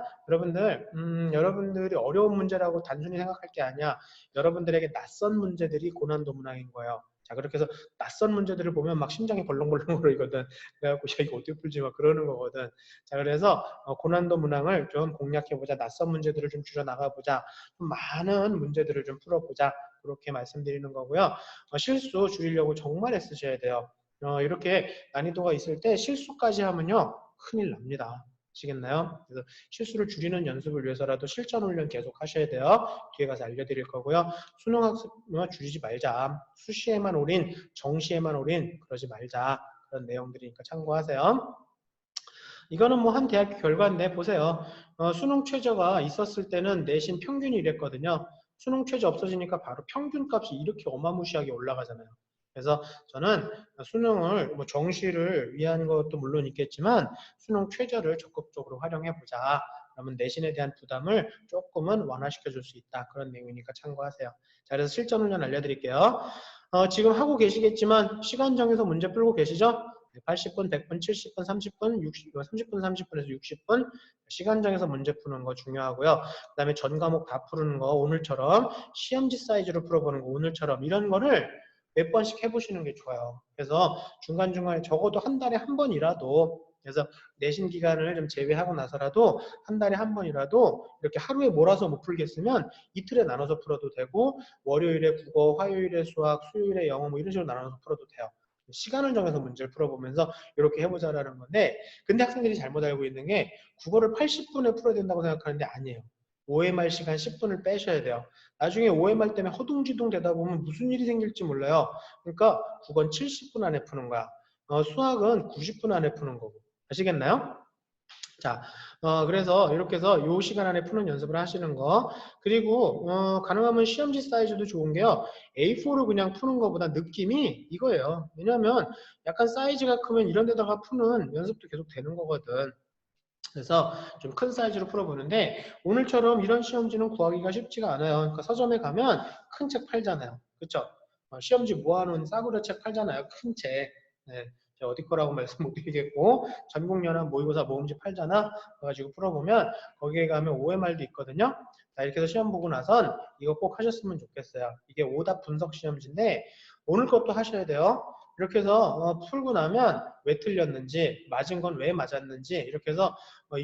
여러분들이 어려운 문제라고 단순히 생각할 게 아니야. 여러분들에게 낯선 문제들이 고난도 문항인 거예요. 자, 그렇게 해서 낯선 문제들을 보면 막 심장이 벌렁벌렁 거리거든. 그래갖고 야, 이거 어떻게 풀지 막 그러는 거거든. 자, 그래서 고난도 문항을 좀 공략해보자. 낯선 문제들을 좀 줄여나가보자. 좀 많은 문제들을 좀 풀어보자. 그렇게 말씀드리는 거고요. 실수 줄이려고 정말 애쓰셔야 돼요. 이렇게 난이도가 있을 때 실수까지 하면요. 큰일 납니다. 아시겠나요? 그래서 실수를 줄이는 연습을 위해서라도 실전 훈련 계속 하셔야 돼요. 뒤에 가서 알려드릴 거고요. 수능 학습 줄이지 말자. 수시에만 올인, 정시에만 올인 그러지 말자. 그런 내용들이니까 참고하세요. 이거는 뭐 한 대학 결과인데 보세요. 수능 최저가 있었을 때는 내신 평균이 이랬거든요. 수능 최저 없어지니까 바로 평균값이 이렇게 어마무시하게 올라가잖아요. 그래서 저는 수능을 뭐 정시를 위한 것도 물론 있겠지만 수능 최저를 적극적으로 활용해보자. 그러면 내신에 대한 부담을 조금은 완화시켜 줄 수 있다. 그런 내용이니까 참고하세요. 자, 그래서 실전 훈련 알려드릴게요. 지금 하고 계시겠지만 시간 정해서 문제 풀고 계시죠? 80분, 100분, 70분, 30분, 60, 30분, 30분에서 60분 시간 정해서 문제 푸는 거 중요하고요. 그 다음에 전 과목 다 푸는 거 오늘처럼 시험지 사이즈로 풀어보는 거 오늘처럼 이런 거를 몇 번씩 해보시는 게 좋아요. 그래서 중간중간에 적어도 한 달에 한 번이라도 그래서 내신 기간을 좀 제외하고 나서라도 한 달에 한 번이라도 이렇게 하루에 몰아서 못 풀겠으면 이틀에 나눠서 풀어도 되고 월요일에 국어, 화요일에 수학, 수요일에 영어 뭐 이런 식으로 나눠서 풀어도 돼요. 시간을 정해서 문제를 풀어보면서 이렇게 해보자라는 건데 근데 학생들이 잘못 알고 있는 게 국어를 80분에 풀어야 된다고 생각하는데 아니에요. OMR 시간 10분을 빼셔야 돼요. 나중에 OMR 때문에 허둥지둥 되다 보면 무슨 일이 생길지 몰라요. 그러니까 국어는 70분 안에 푸는 거야. 수학은 90분 안에 푸는 거고. 아시겠나요? 자, 그래서 이렇게 해서 이 시간 안에 푸는 연습을 하시는 거. 그리고, 가능하면 시험지 사이즈도 좋은 게요. A4로 그냥 푸는 것보다 느낌이 이거예요. 왜냐면 약간 사이즈가 크면 이런 데다가 푸는 연습도 계속 되는 거거든. 그래서 좀 큰 사이즈로 풀어보는데 오늘처럼 이런 시험지는 구하기가 쉽지가 않아요. 그러니까 서점에 가면 큰 책 팔잖아요. 그렇죠? 시험지 모아놓은 싸구려 책 팔잖아요. 큰 책. 네. 제가 어디 거라고 말씀 못 드리겠고 전국연합 모의고사 모음지 팔잖아. 그래가지고 풀어보면 거기에 가면 OMR도 있거든요. 자, 이렇게 해서 시험 보고 나선 이거 꼭 하셨으면 좋겠어요. 이게 오답 분석 시험지인데 오늘 것도 하셔야 돼요. 이렇게 해서 풀고 나면 왜 틀렸는지, 맞은 건 왜 맞았는지 이렇게 해서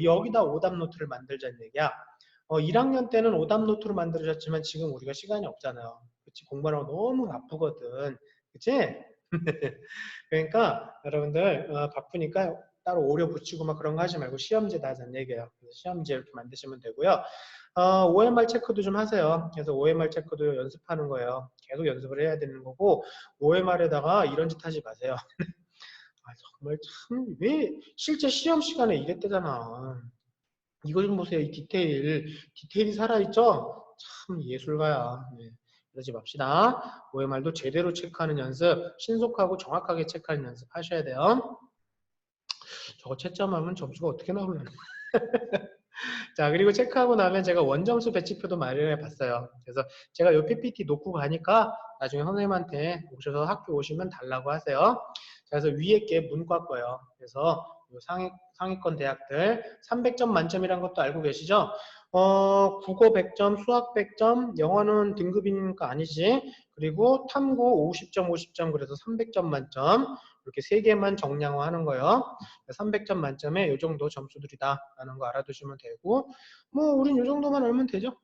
여기다 오답 노트를 만들자는 얘기야. 1학년 때는 오답 노트로 만들어졌지만 지금 우리가 시간이 없잖아요. 그치? 공부하느라고 너무 바쁘거든. 그치? 그러니까 여러분들 바쁘니까 따로 오려 붙이고 막 그런 거 하지 말고 시험지에다 하자는 얘기예요. 그래서 시험지 이렇게 만드시면 되고요. OMR 체크도 좀 하세요. 그래서 OMR 체크도 연습하는 거예요. 계속 연습을 해야 되는 거고 OMR에다가 이런 짓 하지 마세요. 아, 정말 참 왜 실제 시험 시간에 이랬대잖아. 이거 좀 보세요. 이 디테일이 살아있죠? 참 예술가야. 네. 그러지 맙시다. OMR도 제대로 체크하는 연습, 신속하고 정확하게 체크하는 연습 하셔야 돼요. 저거 채점하면 점수가 어떻게 나오려나. 자, 그리고 체크하고 나면 제가 원점수 배치표도 마련해 봤어요. 그래서 제가 요 PPT 놓고 가니까 나중에 선생님한테 오셔서 학교 오시면 달라고 하세요. 자, 그래서 위에 게 문과 거예요. 그래서 요 상위권 대학들 300점 만점이란 것도 알고 계시죠? 국어 100점, 수학 100점, 영어는 등급이니까 아니지. 그리고 탐구 50점, 50점, 그래서 300점 만점. 이렇게 세 개만 정량화하는 거예요. 300점 만점에 이 정도 점수들이다라는 거 알아두시면 되고, 뭐 우린 이 정도만 알면 되죠.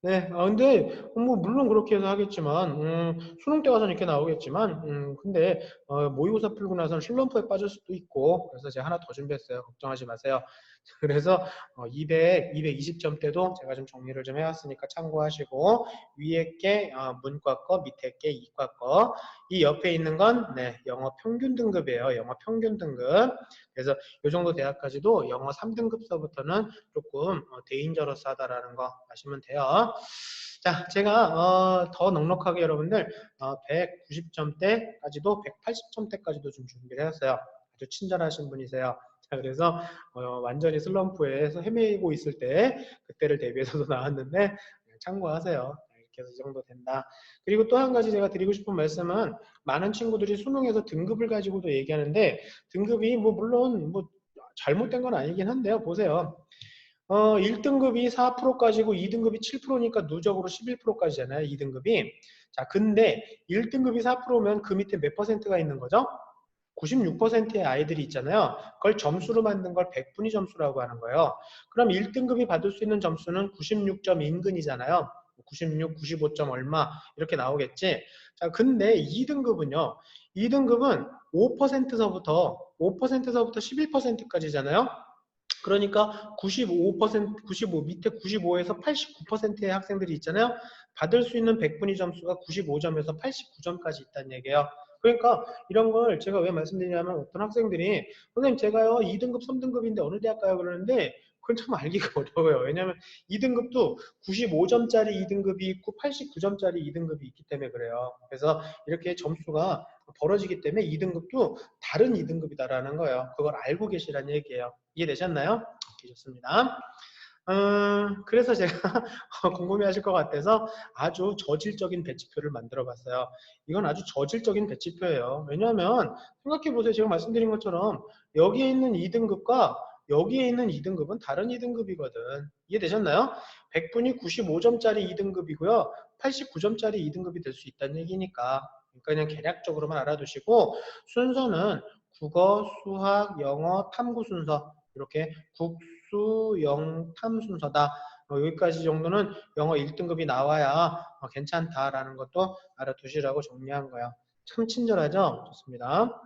네, 근데 뭐 물론 그렇게 해서 하겠지만 수능 때 가서는 이렇게 나오겠지만 근데 모의고사 풀고 나서는 슬럼프에 빠질 수도 있고 그래서 제가 하나 더 준비했어요. 걱정하지 마세요. 그래서 220점 때도 제가 좀 정리를 좀 해왔으니까 참고하시고 위에 게 문과 거, 밑에 게 이과 거, 이 옆에 있는 건 네, 영어 평균 등급이에요. 영어 평균 등급. 그래서 이 정도 대학까지도 영어 3등급서부터는 조금 데인저러스하다라는 거 아시면 돼요. 자, 제가 더 넉넉하게 여러분들 190점대까지도 180점대까지도 좀 준비를 해왔어요. 아주 친절하신 분이세요. 자, 그래서 완전히 슬럼프에서 헤매고 있을 때 그때를 대비해서도 나왔는데 참고하세요. 이렇게 해서 이 정도 된다. 그리고 또 한 가지 제가 드리고 싶은 말씀은 많은 친구들이 수능에서 등급을 가지고도 얘기하는데 등급이 뭐 물론 뭐 잘못된 건 아니긴 한데요. 보세요. 1등급이 4%까지고 2등급이 7%니까 누적으로 11%까지잖아요. 2등급이. 자, 근데 1등급이 4%면 그 밑에 몇 퍼센트가 있는 거죠? 96%의 아이들이 있잖아요. 그걸 점수로 만든 걸 100분위 점수라고 하는 거예요. 그럼 1등급이 받을 수 있는 점수는 96점 인근이잖아요. 96, 95점 얼마 이렇게 나오겠지. 자, 근데 2등급은요. 2등급은 5%서부터 11%까지잖아요. 그러니까 95%, 95 밑에 95에서 89%의 학생들이 있잖아요. 받을 수 있는 100분위 점수가 95점에서 89점까지 있다는 얘기예요. 그러니까 이런 걸 제가 왜 말씀드리냐면 어떤 학생들이 선생님 제가요 2등급, 3등급인데 어느 대학 가요 그러는데 그건 참 알기가 어려워요. 왜냐하면 2등급도 95점짜리 2등급이 있고 89점짜리 2등급이 있기 때문에 그래요. 그래서 이렇게 점수가 벌어지기 때문에 2등급도 다른 2등급이다라는 거예요. 그걸 알고 계시라는 얘기예요. 이해되셨나요? 좋습니다. 그래서 제가 궁금해하실 것 같아서 아주 저질적인 배치표를 만들어 봤어요. 이건 아주 저질적인 배치표예요. 왜냐하면 생각해보세요. 제가 말씀드린 것처럼 여기에 있는 2등급과 여기에 있는 2등급은 다른 2등급이거든. 이해되셨나요? 100분이 95점짜리 2등급이고요. 89점짜리 2등급이 될 수 있다는 얘기니까. 그러니까 그냥 개략적으로만 알아두시고 순서는 국어, 수학, 영어, 탐구 순서 이렇게 국수, 영, 탐 순서다. 여기까지 정도는 영어 1등급이 나와야 괜찮다라는 것도 알아두시라고 정리한 거예요. 참 친절하죠? 좋습니다.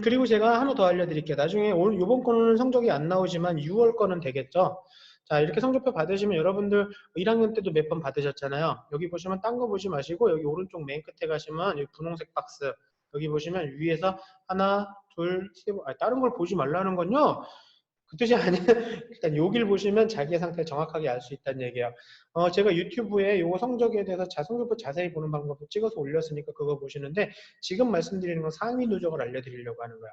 그리고 제가 하나 더 알려드릴게요. 나중에 오늘 이번 거는 성적이 안 나오지만 6월 거는 되겠죠? 자, 이렇게 성적표 받으시면 여러분들 1학년 때도 몇 번 받으셨잖아요. 여기 보시면 딴 거 보지 마시고 여기 오른쪽 맨 끝에 가시면 여기 분홍색 박스 여기 보시면 위에서 하나, 둘, 세 번, 다른 걸 보지 말라는 건요. 그 뜻이 아니라 일단 여기를 보시면 자기의 상태를 정확하게 알 수 있다는 얘기예요. 제가 유튜브에 요거 성적에 대해서 성적표 자세히 보는 방법을 찍어서 올렸으니까 그거 보시는데 지금 말씀드리는 건 상위 누적을 알려드리려고 하는 거예요.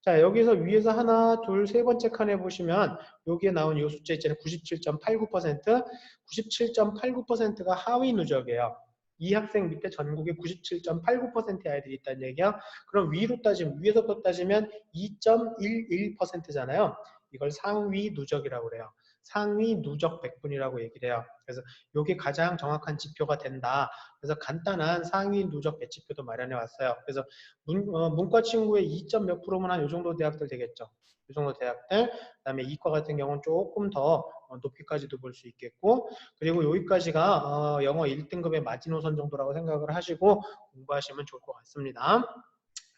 자, 여기서 위에서 하나, 둘, 세 번째 칸에 보시면 여기에 나온 이 숫자 있잖아요. 97.89%, 97.89%가 하위 누적이에요. 이 학생 밑에 전국에 97.89%의 아이들이 있다는 얘기야. 그럼 위로 따지면, 위에서부터 따지면 2.11%잖아요. 이걸 상위 누적이라고 그래요. 상위 누적 백분이라고 얘기를 해요. 그래서 이게 가장 정확한 지표가 된다. 그래서 간단한 상위 누적 배치표도 마련해 왔어요. 그래서 문과 친구의 2점 몇 프로면 한 이 정도 대학들 되겠죠. 이 정도 대학들, 그다음에 이과 같은 경우는 조금 더 높이까지도 볼 수 있겠고, 그리고 여기까지가 영어 1등급의 마지노선 정도라고 생각을 하시고 공부하시면 좋을 것 같습니다.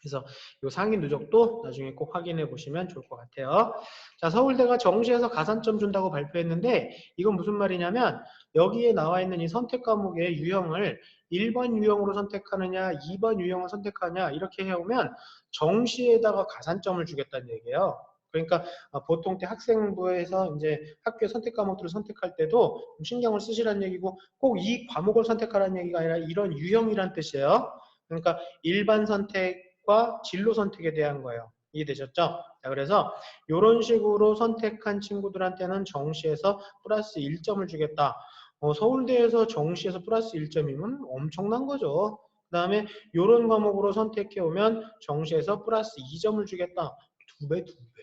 그래서 이 상위 누적도 나중에 꼭 확인해 보시면 좋을 것 같아요. 자, 서울대가 정시에서 가산점 준다고 발표했는데 이건 무슨 말이냐면 여기에 나와 있는 이 선택 과목의 유형을 1번 유형으로 선택하느냐 2번 유형을 선택하냐 이렇게 해오면 정시에다가 가산점을 주겠다는 얘기예요. 그러니까 보통 때 학생부에서 이제 학교의 선택 과목들을 선택할 때도 좀 신경을 쓰시라는 얘기고 꼭 이 과목을 선택하라는 얘기가 아니라 이런 유형이란 뜻이에요. 그러니까 일반 선택과 진로 선택에 대한 거예요. 이해되셨죠? 자, 그래서 이런 식으로 선택한 친구들한테는 정시에서 플러스 1점을 주겠다. 서울대에서 정시에서 플러스 1점이면 엄청난 거죠. 그 다음에 이런 과목으로 선택해 오면 정시에서 플러스 2점을 주겠다. 두 배, 두 배.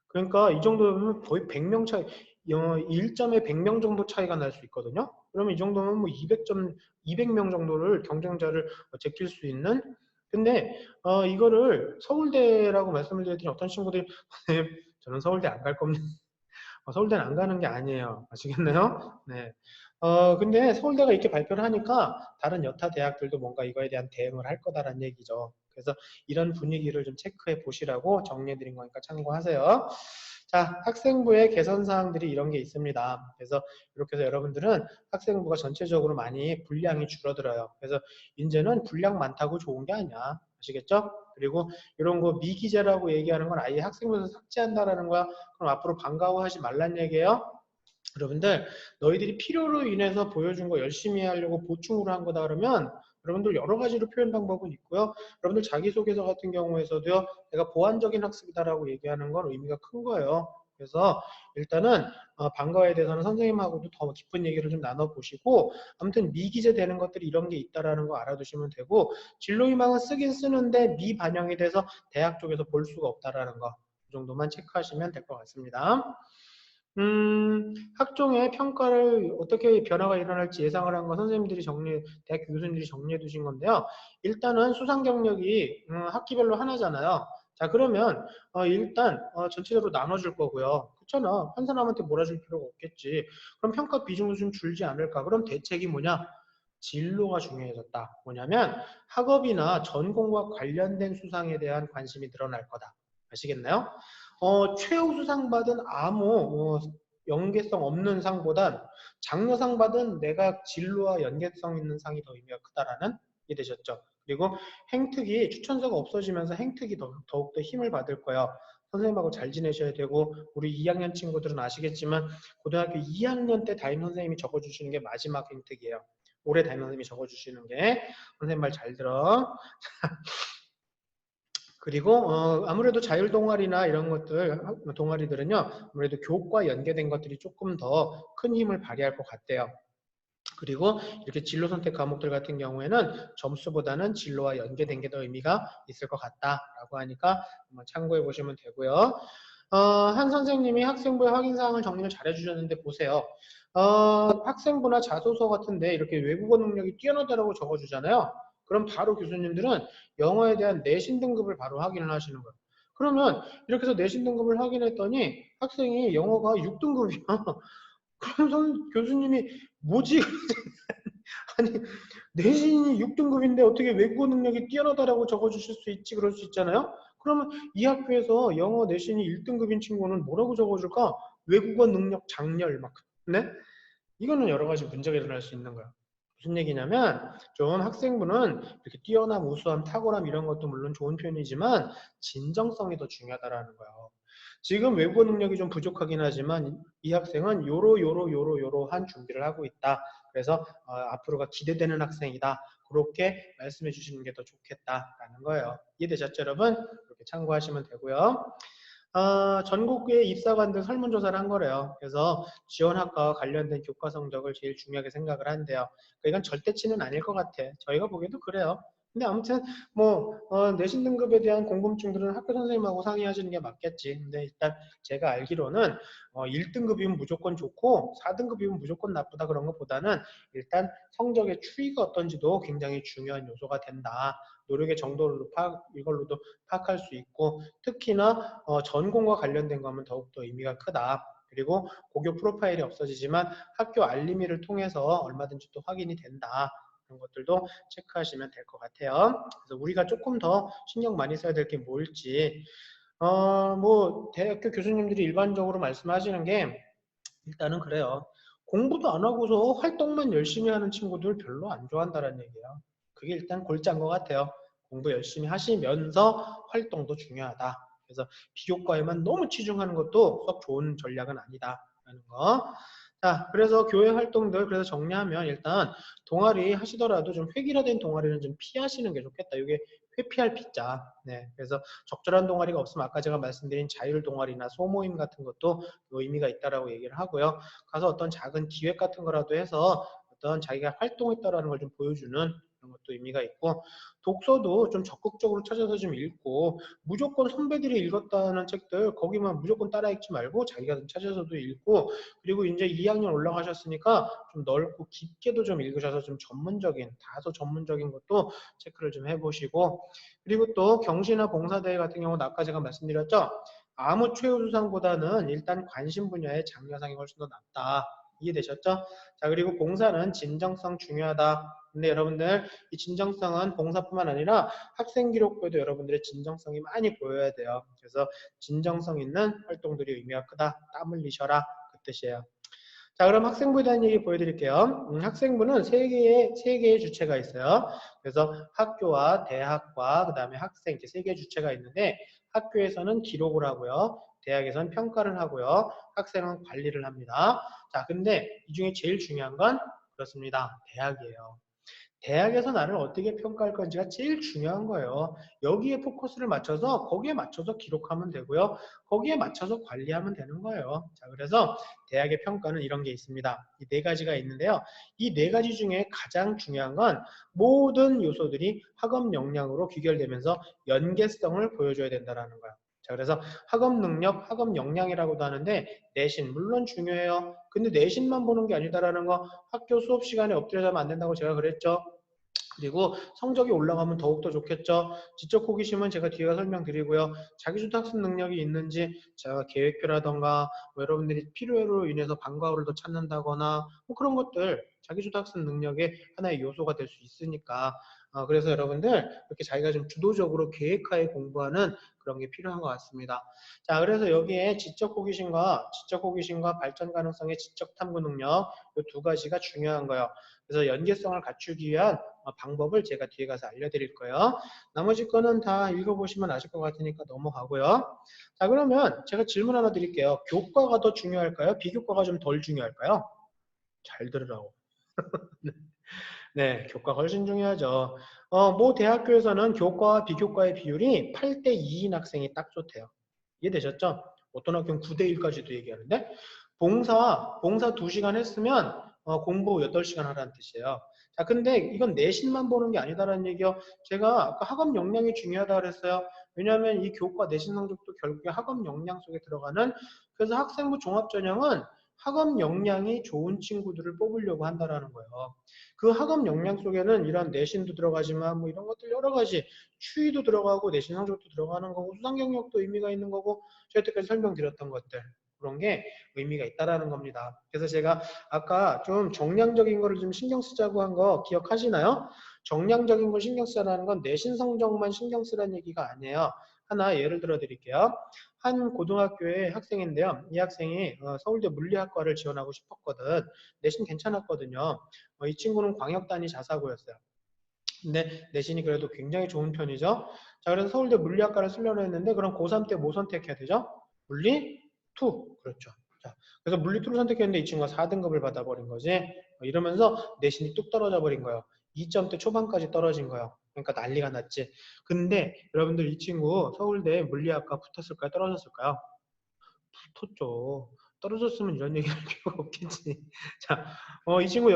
그러니까 이 정도면 거의 100명 차이, 1점에 100명 정도 차이가 날 수 있거든요. 그러면 이 정도면 뭐 200점, 200명 정도를 경쟁자를 제낄 수 있는. 근데 이거를 서울대라고 말씀을 드렸더니 어떤 친구들이 저는 서울대 안 갈 겁니다. 서울대는 안 가는 게 아니에요. 아시겠나요? 네. 근데 서울대가 이렇게 발표를 하니까 다른 여타 대학들도 뭔가 이거에 대한 대응을 할 거다라는 얘기죠. 그래서 이런 분위기를 좀 체크해 보시라고 정리해 드린 거니까 참고하세요. 자, 학생부의 개선 사항들이 이런 게 있습니다. 그래서 이렇게 해서 여러분들은 학생부가 전체적으로 많이 분량이 줄어들어요. 그래서 이제는 분량 많다고 좋은 게 아니야. 아시겠죠? 그리고 이런 거 미기재라고 얘기하는 건 아예 학생부에서 삭제한다라는 거야. 그럼 앞으로 반가워하지 말란 얘기예요. 여러분들 너희들이 필요로 인해서 보여준 거 열심히 하려고 보충으로 한 거다 그러면 여러분들 여러 가지로 표현 방법은 있고요. 여러분들 자기소개서 같은 경우에서도요. 내가 보완적인 학습이다라고 얘기하는 건 의미가 큰 거예요. 그래서 일단은 방과에 대해서는 선생님하고도 더 깊은 얘기를 좀 나눠보시고 아무튼 미기재 되는 것들이 이런 게 있다라는 거 알아두시면 되고 진로희망은 쓰긴 쓰는데 미반영이 돼서 대학 쪽에서 볼 수가 없다라는 거 이 정도만 체크하시면 될 것 같습니다. 학종의 평가를 어떻게 변화가 일어날지 예상을 한 건 선생님들이 대학 교수님들이 정리해 두신 건데요. 일단은 수상 경력이 학기별로 하나잖아요. 자, 그러면 일단 전체적으로 나눠줄 거고요. 그렇잖아. 한 사람한테 몰아줄 필요가 없겠지. 그럼 평가 비중도 좀 줄지 않을까? 그럼 대책이 뭐냐? 진로가 중요해졌다. 뭐냐면 학업이나 전공과 관련된 수상에 대한 관심이 늘어날 거다. 아시겠나요? 최우수상 받은 아무 연계성 없는 상보단 장려상 받은 내가 진로와 연계성 있는 상이 더 의미가 크다라는 게 되셨죠. 그리고 행특이 추천서가 없어지면서 행특이 더욱더 힘을 받을 거예요. 선생님하고 잘 지내셔야 되고 우리 2학년 친구들은 아시겠지만 고등학교 2학년 때 담임 선생님이 적어주시는 게 마지막 행특이에요. 올해 담임 선생님이 적어주시는 게 선생님 말 잘 들어. 그리고 아무래도 자율 동아리나 이런 것들 동아리들은요 아무래도 교육과 연계된 것들이 조금 더 큰 힘을 발휘할 것 같대요. 그리고 이렇게 진로 선택 과목들 같은 경우에는 점수보다는 진로와 연계된 게 더 의미가 있을 것 같다라고 하니까 한번 참고해 보시면 되고요. 한 선생님이 학생부의 확인사항을 정리를 잘 해주셨는데 보세요. 학생부나 자소서 같은데 이렇게 외국어 능력이 뛰어나다라고 적어주잖아요. 그럼 바로 교수님들은 영어에 대한 내신 등급을 바로 확인을 하시는 거예요. 그러면 이렇게 해서 내신 등급을 확인했더니 학생이 영어가 6등급이야. 그럼 교수님이 뭐지? 아니 내신이 6등급인데 어떻게 외국어 능력이 뛰어나다라고 적어주실 수 있지? 그럴 수 있잖아요. 그러면 이 학교에서 영어 내신이 1등급인 친구는 뭐라고 적어줄까? 외국어 능력 장렬 막. 네? 이거는 여러 가지 문제가 일어날 수 있는 거야. 무슨 얘기냐면 좀 학생부는 이렇게 뛰어남, 우수함, 탁월함 이런 것도 물론 좋은 표현이지만 진정성이 더 중요하다라는 거예요. 지금 외국어 능력이 좀 부족하긴 하지만 이 학생은 요러한 준비를 하고 있다. 그래서 앞으로가 기대되는 학생이다. 그렇게 말씀해 주시는 게 더 좋겠다라는 거예요. 이해되셨죠, 여러분? 이렇게 참고하시면 되고요. 전국의 입사관들 설문조사를 한 거래요. 그래서 지원학과와 관련된 교과 성적을 제일 중요하게 생각을 한대요. 그러니까 이건 절대치는 아닐 것 같아. 저희가 보기에도 그래요. 근데 아무튼 뭐 내신 등급에 대한 궁금증들은 학교 선생님하고 상의하시는 게 맞겠지. 근데 일단 제가 알기로는 1등급이면 무조건 좋고 4등급이면 무조건 나쁘다 그런 것보다는 일단 성적의 추이가 어떤지도 굉장히 중요한 요소가 된다. 노력의 정도로 이걸로도 파악할 수 있고 특히나 전공과 관련된 거면 더욱더 의미가 크다. 그리고 고교 프로파일이 없어지지만 학교 알림이를 통해서 얼마든지 또 확인이 된다. 그런 것들도 체크하시면 될 것 같아요. 그래서 우리가 조금 더 신경 많이 써야 될 게 뭘지, 뭐, 대학교 교수님들이 일반적으로 말씀하시는 게, 일단은 그래요. 공부도 안 하고서 활동만 열심히 하는 친구들 별로 안 좋아한다는 얘기예요. 그게 일단 골자인 것 같아요. 공부 열심히 하시면서 활동도 중요하다. 그래서 비교과에만 너무 치중하는 것도 썩 좋은 전략은 아니다라는 거. 자, 그래서 교회 활동들 그래서 정리하면 일단 동아리 하시더라도 좀 획일화된 동아리는 좀 피하시는 게 좋겠다. 이게 회피할 피자. 네, 그래서 적절한 동아리가 없으면 아까 제가 말씀드린 자율 동아리나 소모임 같은 것도 의미가 있다라고 얘기를 하고요. 가서 어떤 작은 기획 같은 거라도 해서 어떤 자기가 활동했다라는 걸 좀 보여주는 그런 것도 의미가 있고 독서도 좀 적극적으로 찾아서 좀 읽고 무조건 선배들이 읽었다는 책들 거기만 무조건 따라 읽지 말고 자기가 좀 찾아서도 읽고 그리고 이제 2학년 올라가셨으니까 좀 넓고 깊게도 좀 읽으셔서 좀 전문적인 다소 전문적인 것도 체크를 좀 해보시고 그리고 또 경시나 봉사대회 같은 경우는 아까 제가 말씀드렸죠. 아무 최우수상보다는 일단 관심 분야의 장려상이 훨씬 더 낫다. 이해되셨죠? 자, 그리고 봉사는 진정성 중요하다. 근데 여러분들 이 진정성은 봉사뿐만 아니라 학생 기록부에도 여러분들의 진정성이 많이 보여야 돼요. 그래서 진정성 있는 활동들이 의미가 크다. 땀 흘리셔라. 그 뜻이에요. 자, 그럼 학생부에 대한 얘기 보여드릴게요. 학생부는 세 개의 주체가 있어요. 그래서 학교와 대학과 그 다음에 학생 이렇게 세 개의 주체가 있는데 학교에서는 기록을 하고요. 대학에서는 평가를 하고요. 학생은 관리를 합니다. 자, 근데 이 중에 제일 중요한 건 그렇습니다. 대학이에요. 대학에서 나를 어떻게 평가할 건지가 제일 중요한 거예요. 여기에 포커스를 맞춰서 거기에 맞춰서 기록하면 되고요. 거기에 맞춰서 관리하면 되는 거예요. 자, 그래서 대학의 평가는 이런 게 있습니다. 이 네 가지가 있는데요. 이 네 가지 중에 가장 중요한 건 모든 요소들이 학업 역량으로 귀결되면서 연계성을 보여줘야 된다는 거예요. 자, 그래서 학업 능력, 학업 역량이라고도 하는데 내신 물론 중요해요. 근데 내신만 보는 게 아니다라는 거 학교 수업 시간에 엎드려 자면 안 된다고 제가 그랬죠. 그리고 성적이 올라가면 더욱더 좋겠죠. 지적 호기심은 제가 뒤에 설명드리고요. 자기주도 학습 능력이 있는지 제가 계획표라던가 뭐 여러분들이 필요로 인해서 방과후를 더 찾는다거나 뭐 그런 것들 자기주도 학습 능력의 하나의 요소가 될 수 있으니까 그래서 여러분들 이렇게 자기가 좀 주도적으로 계획하에 공부하는 그런 게 필요한 것 같습니다. 자, 그래서 여기에 지적 호기심과 발전 가능성의 지적 탐구 능력 이 두 가지가 중요한 거예요. 그래서 연계성을 갖추기 위한 방법을 제가 뒤에 가서 알려드릴 거예요. 나머지 거는 다 읽어보시면 아실 것 같으니까 넘어가고요. 자, 그러면 제가 질문 하나 드릴게요. 교과가 더 중요할까요? 비교과가 좀 덜 중요할까요? 잘 들으라고. 네, 교과가 훨씬 중요하죠. 모 대학교에서는 교과와 비교과의 비율이 8대 2인 학생이 딱 좋대요. 이해되셨죠? 어떤 학교는 9대 1까지도 얘기하는데 봉사 2시간 했으면 공부 8시간 하라는 뜻이에요. 자, 근데 이건 내신만 보는 게 아니다라는 얘기요. 제가 아까 학업 역량이 중요하다 그랬어요. 왜냐하면 이 교과 내신 성적도 결국에 학업 역량 속에 들어가는 그래서 학생부 종합전형은 학업 역량이 좋은 친구들을 뽑으려고 한다라는 거예요. 그 학업 역량 속에는 이런 내신도 들어가지만 뭐 이런 것들 여러 가지 추이도 들어가고 내신 성적도 들어가는 거고 수상 경력도 의미가 있는 거고 제가 여태까지 설명드렸던 것들 그런 게 의미가 있다라는 겁니다. 그래서 제가 아까 좀 정량적인 거를 좀 신경 쓰자고 한 거 기억하시나요? 정량적인 걸 신경 쓰라는 건 내신 성적만 신경 쓰라는 얘기가 아니에요. 하나 예를 들어 드릴게요. 한 고등학교의 학생인데요. 이 학생이 서울대 물리학과를 지원하고 싶었거든. 내신 괜찮았거든요. 이 친구는 광역단위 자사고였어요. 근데 내신이 그래도 굉장히 좋은 편이죠. 자, 그래서 서울대 물리학과를 쓰려고 했는데 그럼 고3 때 뭐 선택해야 되죠? 물리 2. 그렇죠. 자, 그래서 물리 2를 선택했는데 이 친구가 4등급을 받아버린 거지. 이러면서 내신이 뚝 떨어져 버린 거예요. 2점대 초반까지 떨어진 거예요. 그러니까 난리가 났지. 근데 여러분들 이 친구 서울대 물리학과 붙었을까요? 떨어졌을까요? 붙었죠. 떨어졌으면 이런 얘기 할 필요가 없겠지. 자, 이 친구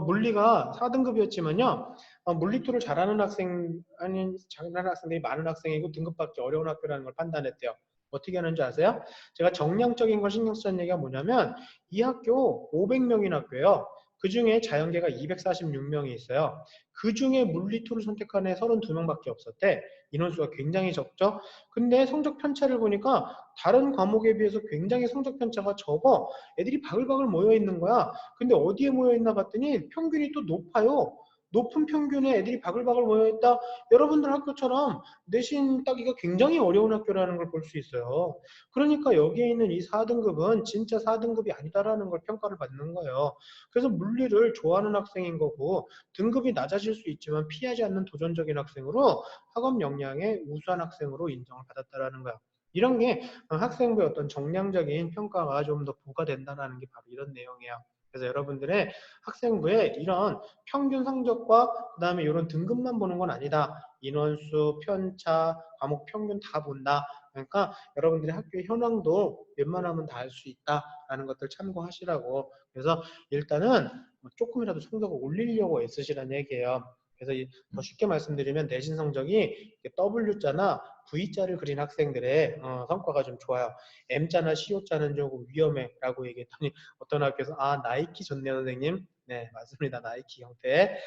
물리가 4등급이었지만요. 물리투를 잘하는 학생, 아닌 잘하는 학생들이 많은 학생이고 등급받기 어려운 학교라는 걸 판단했대요. 어떻게 하는지 아세요? 제가 정량적인 걸 신경 쓰는 얘기가 뭐냐면 이 학교 500명인 학교예요. 그 중에 자연계가 246명이 있어요. 그 중에 물리투를 선택한 애 32명밖에 없었대. 인원수가 굉장히 적죠. 근데 성적 편차를 보니까 다른 과목에 비해서 굉장히 성적 편차가 적어. 애들이 바글바글 모여 있는 거야. 근데 어디에 모여 있나 봤더니 평균이 또 높아요. 높은 평균에 애들이 바글바글 모여있다. 여러분들 학교처럼 내신 따기가 굉장히 어려운 학교라는 걸 볼 수 있어요. 그러니까 여기에 있는 이 4등급은 진짜 4등급이 아니다라는 걸 평가를 받는 거예요. 그래서 물리를 좋아하는 학생인 거고 등급이 낮아질 수 있지만 피하지 않는 도전적인 학생으로 학업 역량의 우수한 학생으로 인정을 받았다라는 거야. 이런 게 학생부의 어떤 정량적인 평가가 좀 더 부과된다는 게 바로 이런 내용이에요. 그래서 여러분들의 학생부에 이런 평균 성적과 그 다음에 이런 등급만 보는 건 아니다. 인원수, 편차, 과목 평균 다 본다. 그러니까 여러분들의 학교의 현황도 웬만하면 다 알 수 있다라는 것들 참고하시라고. 그래서 일단은 조금이라도 성적을 올리려고 애쓰시라는 얘기예요. 그래서 더 쉽게 말씀드리면 내신 성적이 W자나 V자를 그린 학생들의 성과가 좀 좋아요. M자나 CO자는 조금 위험해라고 얘기했더니 어떤 학교에서 나이키 좋네요 선생님. 네 맞습니다. 나이키 형태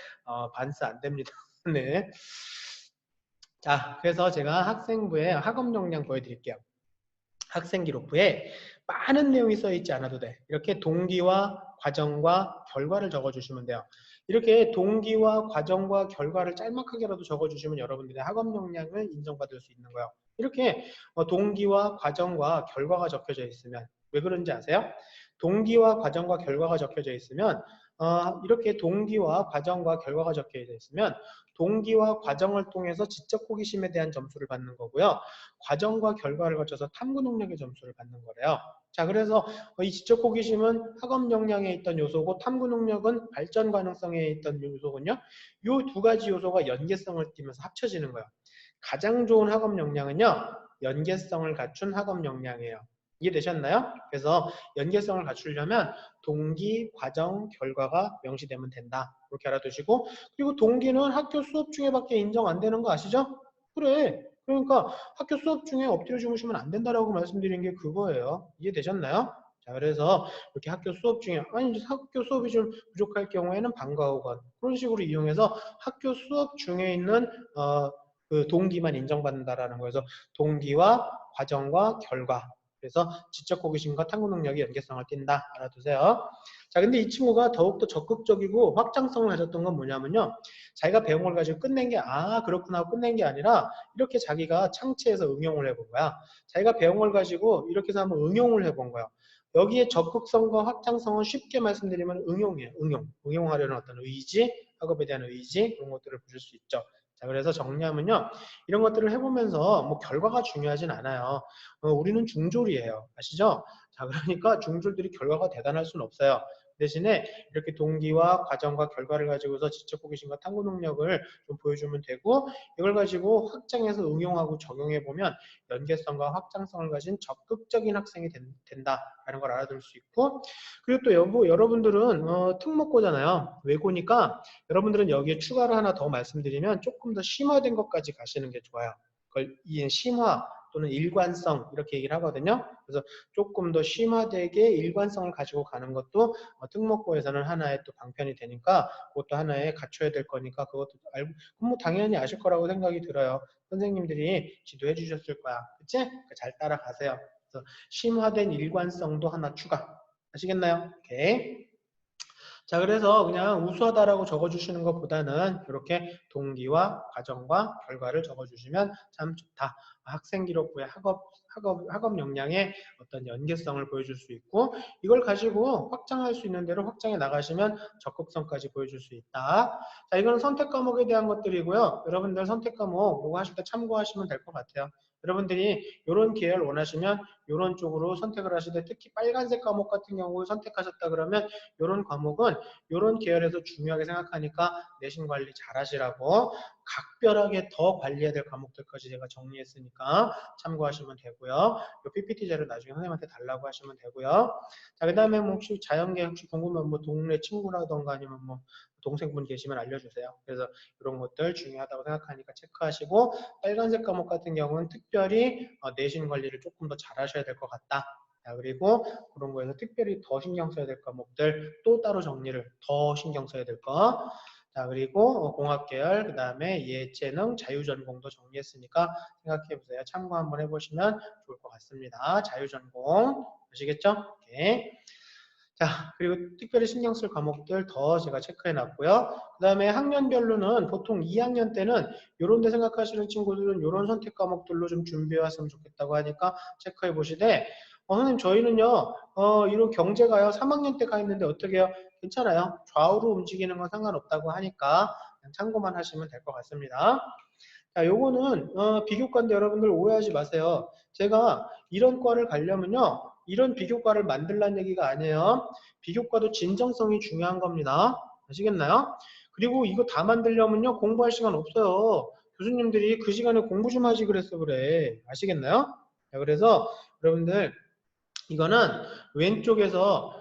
반스 안 됩니다. 네. 자 그래서 제가 학생부에 학업 역량 보여드릴게요. 학생 기록부에 많은 내용이 써 있지 않아도 돼. 이렇게 동기와 과정과 결과를 적어주시면 돼요. 이렇게 동기와 과정과 결과를 짤막하게라도 적어주시면 여러분들의 학업 역량을 인정받을 수 있는 거예요. 이렇게 동기와 과정과 결과가 적혀져 있으면 왜 그런지 아세요? 동기와 과정과 결과가 적혀져 있으면 이렇게 동기와 과정과 결과가 적혀져 있으면 동기와 과정을 통해서 지적 호기심에 대한 점수를 받는 거고요. 과정과 결과를 거쳐서 탐구 능력의 점수를 받는 거래요. 자, 그래서 이 지적 호기심은 학업 역량에 있던 요소고 탐구 능력은 발전 가능성에 있던 요소군요. 이 두 가지 요소가 연계성을 띠면서 합쳐지는 거예요. 가장 좋은 학업 역량은요. 연계성을 갖춘 학업 역량이에요. 이해되셨나요? 그래서 연계성을 갖추려면 동기, 과정, 결과가 명시되면 된다. 이렇게 알아두시고 그리고 동기는 학교 수업 중에밖에 인정 안 되는 거 아시죠? 그래. 그러니까 학교 수업 중에 엎드려 주무시면 안 된다라고 말씀드린 게 그거예요. 이해되셨나요? 자, 그래서 이렇게 학교 수업 중에 아니 학교 수업이 좀 부족할 경우에는 방과 후건 그런 식으로 이용해서 학교 수업 중에 있는 그 동기만 인정받는다라는 거예요. 그래서 동기와 과정과 결과 그래서 지적 호기심과 탐구 능력이 연계성을 띈다. 알아두세요. 자, 근데 이 친구가 더욱더 적극적이고 확장성을 가졌던 건 뭐냐면요. 자기가 배운 걸 가지고 끝낸 게 그렇구나 하고 끝낸 게 아니라 이렇게 자기가 창치해서 응용을 해본 거야. 자기가 배운 걸 가지고 이렇게 해서 한번 응용을 해본 거야. 여기에 적극성과 확장성은 쉽게 말씀드리면 응용이에요. 응용하려는 어떤 의지, 학업에 대한 의지 그런 것들을 보실 수 있죠. 자, 그래서 정리하면요. 이런 것들을 해보면서 뭐 결과가 중요하진 않아요. 우리는 중졸이에요. 아시죠? 자, 그러니까 중졸들이 결과가 대단할 수는 없어요. 대신에 이렇게 동기와 과정과 결과를 가지고서 지적 호기심과 탐구 능력을 좀 보여주면 되고 이걸 가지고 확장해서 응용하고 적용해 보면 연계성과 확장성을 가진 적극적인 학생이 된다라는 걸 알아둘 수 있고 그리고 또 여러분들은 특목고잖아요. 외고니까 여러분들은 여기에 추가로 하나 더 말씀드리면 조금 더 심화된 것까지 가시는 게 좋아요. 그걸 심화 또는 일관성 이렇게 얘기를 하거든요. 그래서 조금 더 심화되게 일관성을 가지고 가는 것도 특목고에서는 하나의 또 방편이 되니까 그것도 하나의 갖춰야 될 거니까 그것도 알고 뭐 당연히 아실 거라고 생각이 들어요. 선생님들이 지도해 주셨을 거야. 그치? 잘 따라가세요. 그래서 심화된 일관성도 하나 추가. 아시겠나요? 오케이. 자, 그래서 그냥 우수하다라고 적어주시는 것보다는 이렇게 동기와 과정과 결과를 적어주시면 참 좋다. 학생 기록부의 학업 역량의 어떤 연계성을 보여줄 수 있고 이걸 가지고 확장할 수 있는 대로 확장해 나가시면 적극성까지 보여줄 수 있다. 자, 이거는 선택 과목에 대한 것들이고요. 여러분들 선택 과목 이거 하실 때 참고하시면 될 것 같아요. 여러분들이 이런 계열 원하시면 이런 쪽으로 선택을 하시되 특히 빨간색 과목 같은 경우 선택하셨다 그러면 이런 과목은 이런 계열에서 중요하게 생각하니까 내신 관리 잘 하시라고 각별하게 더 관리해야 될 과목들까지 제가 정리했으니까 참고하시면 되고요. 이 PPT 자료 나중에 선생님한테 달라고 하시면 되고요. 자, 그 다음에 뭐 혹시 자연계 혹시 궁금한 뭐 동네 친구라던가 아니면 뭐 동생분 계시면 알려주세요. 그래서 이런 것들 중요하다고 생각하니까 체크하시고, 빨간색 과목 같은 경우는 특별히 내신 관리를 조금 더 잘 하셔야 될 것 같다. 자, 그리고 그런 거에서 특별히 더 신경 써야 될 과목들 또 따로 정리를 더 신경 써야 될 거. 자, 그리고 공학계열, 그 다음에 예체능, 자유전공도 정리했으니까 생각해보세요. 참고 한번 해보시면 좋을 것 같습니다. 자유전공 아시겠죠? 오케이. 자, 그리고 특별히 신경 쓸 과목들 더 제가 체크해 놨고요. 그 다음에 학년별로는 보통 2학년 때는 이런 데 생각하시는 친구들은 이런 선택 과목들로 좀 준비해 왔으면 좋겠다고 하니까 체크해 보시되, 선생님 저희는요 이런 경제가요 3학년 때 가 있는데 어떻게 해요? 괜찮아요. 좌우로 움직이는 건 상관없다고 하니까 그냥 참고만 하시면 될 것 같습니다. 자, 요거는 비교과인데 여러분들 오해하지 마세요. 제가 이런 과를 가려면요 이런 비교과를 만들라는 얘기가 아니에요. 비교과도 진정성이 중요한 겁니다. 아시겠나요? 그리고 이거 다 만들려면요 공부할 시간 없어요. 교수님들이 그 시간에 공부 좀 하지 그랬어 그래. 아시겠나요? 자, 그래서 여러분들 이거는 왼쪽에서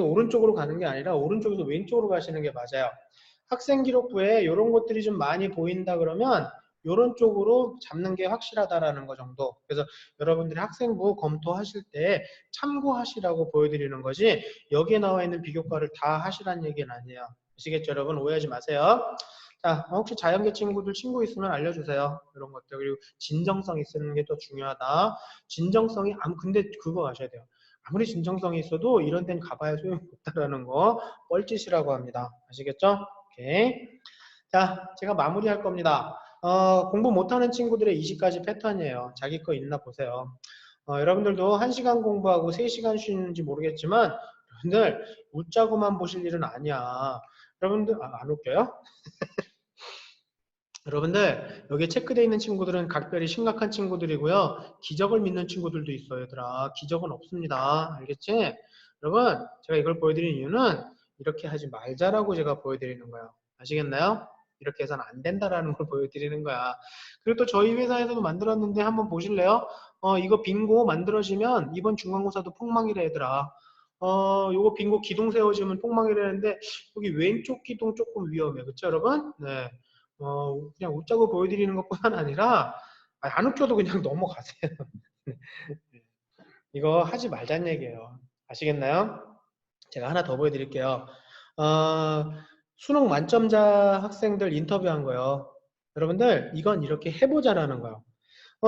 오른쪽으로 가는 게 아니라 오른쪽에서 왼쪽으로 가시는 게 맞아요. 학생 기록부에 이런 것들이 좀 많이 보인다 그러면 이런 쪽으로 잡는 게 확실하다라는 거 정도. 그래서 여러분들이 학생부 검토하실 때 참고하시라고 보여드리는 거지 여기에 나와 있는 비교과를 다 하시라는 얘기는 아니에요. 아시겠죠 여러분? 오해하지 마세요. 자, 혹시 자연계 친구들 친구 있으면 알려주세요. 이런 것들. 그리고 진정성이 쓰는 게 더 중요하다. 진정성이, 근데 그거 아셔야 돼요. 아무리 진정성이 있어도 이런 데는 가봐야 소용이 없다라는 거 뻘짓이라고 합니다. 아시겠죠? 오케이. 자, 제가 마무리할 겁니다. 공부 못하는 친구들의 20가지 패턴이에요. 자기 거 있나 보세요. 여러분들도 1시간 공부하고 3시간 쉬는지 모르겠지만 여러분들 웃자고만 보실 일은 아니야. 여러분들 안 웃겨요? 여러분들 여기에 체크되어 있는 친구들은 각별히 심각한 친구들이고요. 기적을 믿는 친구들도 있어요. 얘들아. 기적은 없습니다. 알겠지? 여러분 제가 이걸 보여드리는 이유는 이렇게 하지 말자라고 제가 보여드리는 거예요. 아시겠나요? 이렇게 해서는 안 된다라는 걸 보여드리는 거야. 그리고 또 저희 회사에서도 만들었는데 한번 보실래요? 이거 빙고 만들어지면 이번 중간고사도 폭망이래 얘들아. 요거 빙고 기둥 세워지면 폭망이라는데 여기 왼쪽 기둥 조금 위험해. 그쵸 여러분? 네. 그냥 웃자고 보여드리는 것뿐만 아니라 안 웃겨도 그냥 넘어가세요. 이거 하지 말자는 얘기예요. 아시겠나요? 제가 하나 더 보여드릴게요. 어, 수능 만점자 학생들 인터뷰한 거예요. 여러분들 이건 이렇게 해보자라는 거예요.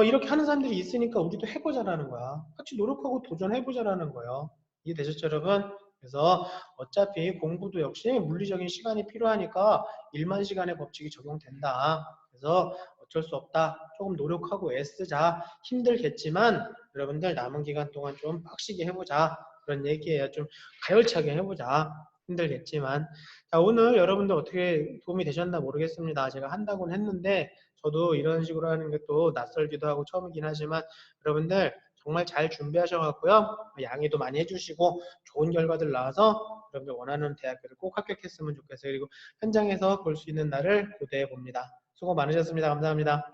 이렇게 하는 사람들이 있으니까 우리도 해보자라는 거야. 같이 노력하고 도전해보자라는 거예요. 이해되셨죠, 여러분? 그래서 어차피 공부도 역시 물리적인 시간이 필요하니까 1만 시간의 법칙이 적용된다. 그래서 어쩔 수 없다. 조금 노력하고 애쓰자. 힘들겠지만 여러분들 남은 기간 동안 좀 빡시게 해보자. 그런 얘기예요. 좀 가열차게 해보자. 힘들겠지만. 자, 오늘 여러분들 어떻게 도움이 되셨나 모르겠습니다. 제가 한다고는 했는데 저도 이런 식으로 하는 게 또 낯설기도 하고 처음이긴 하지만 여러분들 정말 잘 준비하셔갖고요. 양해도 많이 해주시고 좋은 결과들 나와서 여러분들 원하는 대학교를 꼭 합격했으면 좋겠어요. 그리고 현장에서 볼 수 있는 날을 고대해 봅니다. 수고 많으셨습니다. 감사합니다.